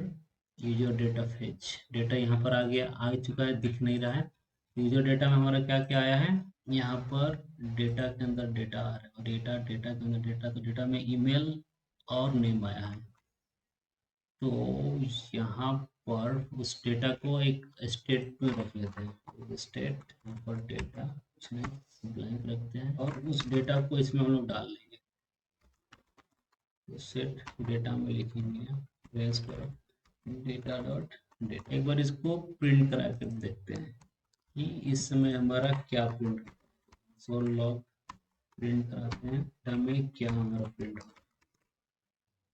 यूजर डेटा फेच, डेटा यहाँ पर आ चुका है, दिख नहीं रहा है। यूजर डेटा में हमारा क्या क्या आया है, यहाँ पर डेटा के अंदर डेटा आ रहा है, और डेटा के अंदर डेटा, तो डेटा में ईमेल और नेम आया है। तो यहाँ पर उस डेटा को एक स्टेट में रख लेते हैं, स्टेट, यहाँ पर डेटा कुछ नहीं ब्लैंक रखते हैं, और उस डेटा को इसमें हम लोग डाल लेंगे। तो सेट डेटा में लिखेंगे प्रेस करो डेटा डॉट डेटा। एक बार इसको प्रिंट करा कर देखते हैं कि इस समय हमारा क्या प्रिंट, सो लॉग प्रिंट कराते हैं, डेटा में क्या हमारा प्रिंट हो रहा है।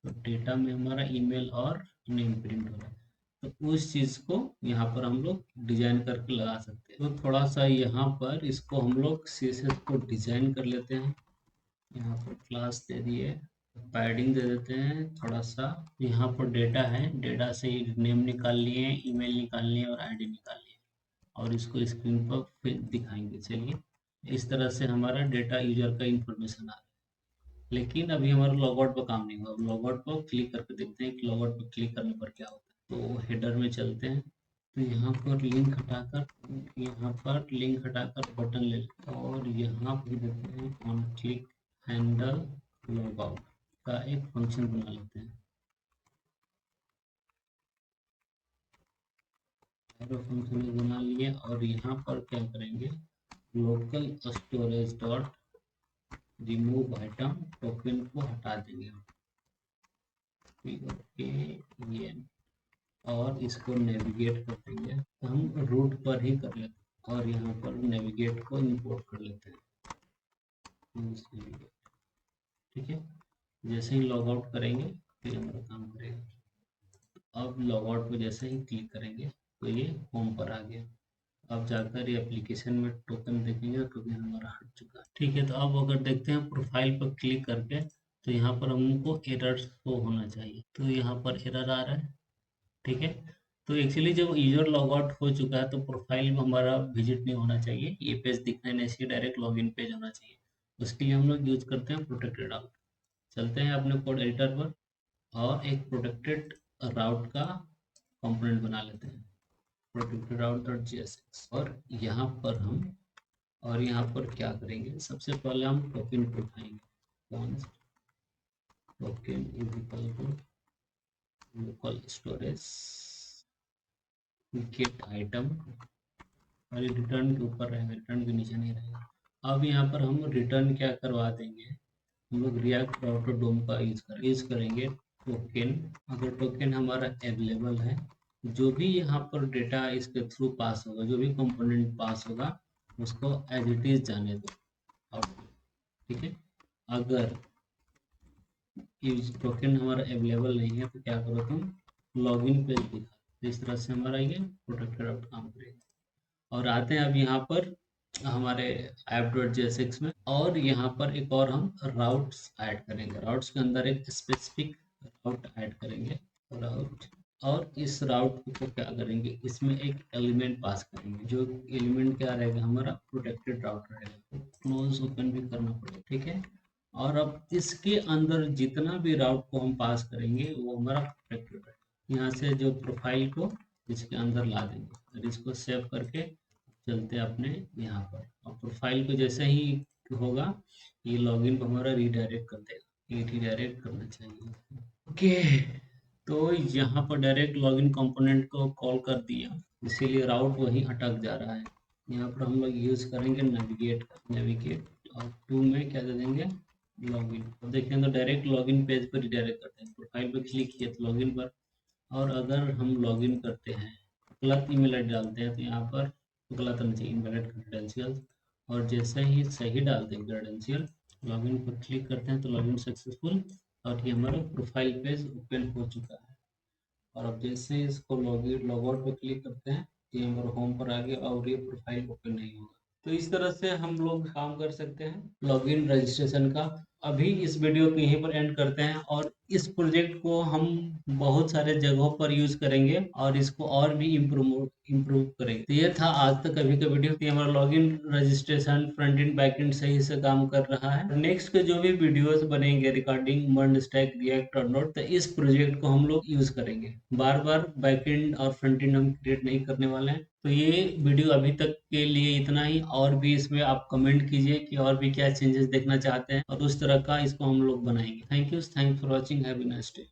तो डेटा में हमारा ईमेल और नेम प्रिंट हो रहा है। तो उस चीज को यहाँ पर हम लोग डिजाइन करके लगा सकते हैं। तो थोड़ा सा यहाँ पर इसको हम लोग CSS को डिजाइन कर लेते हैं। यहाँ पर क्लास दे दिए, पैडिंग दे देते हैं थोड़ा सा। यहाँ पर डेटा है, डेटा से ही नेम निकाल लिए, ईमेल निकाल लिए और आईडी निकाल लिए, और इसको स्क्रीन पर फिर दिखाएंगे। चलिए, इस तरह से हमारा डेटा यूजर का इंफॉर्मेशन आ रहा है। लेकिन अभी हमारा लॉगआउट पर काम नहीं हुआ। लॉगआउट पर क्लिक करके देखते हैं कि लॉगआउट पर क्लिक करने पर क्या होता है। तो हेडर में चलते हैं, तो यहाँ पर लिंक हटाकर बटन ले लेते हैं, और यहाँ पर देते हैं ऑन क्लिक हैंडल लॉगआउट का एक फंक्शन बना लेते हैं। फंक्शन बना लिए, और यहाँ पर क्या करेंगे, local storage dot remove item, token को हटा देंगे और इसको नेविगेट कर देंगे। तो हम रूट पर ही कर लेते हैं, और यहाँ पर नेविगेट को इंपोर्ट कर लेते हैं। ठीक है, जैसे ही लॉग आउट करेंगे फिर हमारा काम करेगा। अब लॉग आउट पर जैसे ही क्लिक करेंगे तो ये होम पर आ गया। अब जाकर ये एप्लीकेशन में टोकन देखेंगे, टोकन हमारा हट चुका है। ठीक है, तो अब अगर देखते हैं प्रोफाइल पर क्लिक करके, तो यहाँ पर हमको एरर शो होना चाहिए। तो यहाँ पर एरर आ रहा है। ठीक है, तो एक्चुअली जब यूजर लॉग आउट हो चुका है तो प्रोफाइल में हमारा विजिट नहीं होना चाहिए, ये पेज दिखना नहीं चाहिए, डायरेक्ट लॉगिन पेज होना चाहिए। उसके लिए हम लोग यूज करते हैं प्रोटेक्टेड राउट। चलते हैं अपने कोड एडिटर पर और एक प्रोटेक्टेड राउट का कंपोनेंट बना लेते हैं, प्रोटेक्टेड राउट डॉट JSX। और यहाँ पर क्या करेंगे, सबसे पहले हम टोकन को उठाएंगे। Token is equal to local storage get item, और ये रिटर्न के ऊपर रहेगा, रिटर्न के नीचे नहीं रहेगा। अब यहाँ पर हम रिटर्न क्या करवा देंगे, हम लोग रिएक्ट राउटर डोम का यूज करेंगे टोकन। अगर टोकन हमारा अवेलेबल है, जो भी यहाँ पर डेटा इसके थ्रू पास होगा, जो भी कंपोनेंट पास होगा, उसको एज इट इज जाने दो आउटपुट, ठीक है। अगर टोकन हमारा अवेलेबल नहीं है तो क्या करो तुम, लॉगिन पेज दिखा। तो इस तरह से हमारा ये प्रोटेक्टेड आउट काम करेगा। और आते हैं अब यहाँ पर हमारे app.jsx में, और यहाँ पर एक और हम राउट्स ऐड करेंगे। राउट्स के अंदर एक स्पेसिफिक राउट ऐड करेंगे, राउट। और इस राउट को क्या करेंगे, इसमें एक एलिमेंट पास करेंगे, जो एलिमेंट क्या रहेगा, हमारा प्रोटेक्टेड राउट रहेगा। तो क्लोज ओपन भी करना पड़ेगा, ठीक है। और अब इसके अंदर जितना भी राउट को हम पास करेंगे वो हमारा प्रोटेक्टेड रहेगा। यहाँ से जो प्रोफाइल को इसके अंदर ला देंगे, और इसको सेव करके चलते अपने यहाँ पर। और प्रोफाइल को जैसे ही होगा, ये लॉगिन को हमारा रीडायरेक्ट कर देगा, ये रीडायरेक्ट करना चाहिए। ओके, तो यहाँ पर डायरेक्ट लॉगिन कंपोनेंट को कॉल कर दिया, इसीलिए राउट वहीं अटक जा रहा है। यहाँ पर हम लोग यूज करेंगे नेविगेट, और टू में क्या दे देंगे, लॉगिन। अब देखें तो डायरेक्ट लॉगिन पेज पर रिडायरेक्ट करते हैं। प्रोफाइल पर क्लिक किया तो लॉगिन पर, और अगर हम लॉगिन करते हैं, गलत ईमेल आईडी डालते हैं, तो यहाँ पर गलत आना चाहिए, इनवैलिड क्रेडेंशियल्स। और जैसे ही सही डालते हैं क्रेडेंशियल, लॉगिन पर क्लिक करते हैं तो लॉगिन सक्सेसफुल, और ये हमारा प्रोफाइल पेज ओपन हो चुका है। और अब जैसे ही इसको लॉग आउट पर क्लिक करते हैं, ये हमारा होम पर आ गया, और ये प्रोफाइल ओपन नहीं होगा। तो इस तरह से हम लोग काम कर सकते हैं लॉगिन रजिस्ट्रेशन का। अभी इस वीडियो को यहीं पर एंड करते हैं, और इस प्रोजेक्ट को हम बहुत सारे जगहों पर यूज करेंगे, और इसको और भी इम्प्रूव करेंगे। तो ये था आज तक अभी का वीडियो। तो हमारा login registration front end back and सही से काम कर रहा है। नेक्स्ट के जो भी वीडियोस बनेंगे रिगार्डिंग मर्ज स्टैक, रिएक्ट और नोड, तो इस प्रोजेक्ट को हम लोग यूज करेंगे। बार बार बैक एंड और फ्रंट एंड हम क्रिएट नहीं करने वाले हैं। तो ये वीडियो अभी तक के लिए इतना ही, और भी इसमें आप कमेंट कीजिए कि और भी क्या चेंजेस देखना चाहते हैं, और उस तरह का इसको हम लोग बनाएंगे। Thank you for watching, have a nice day.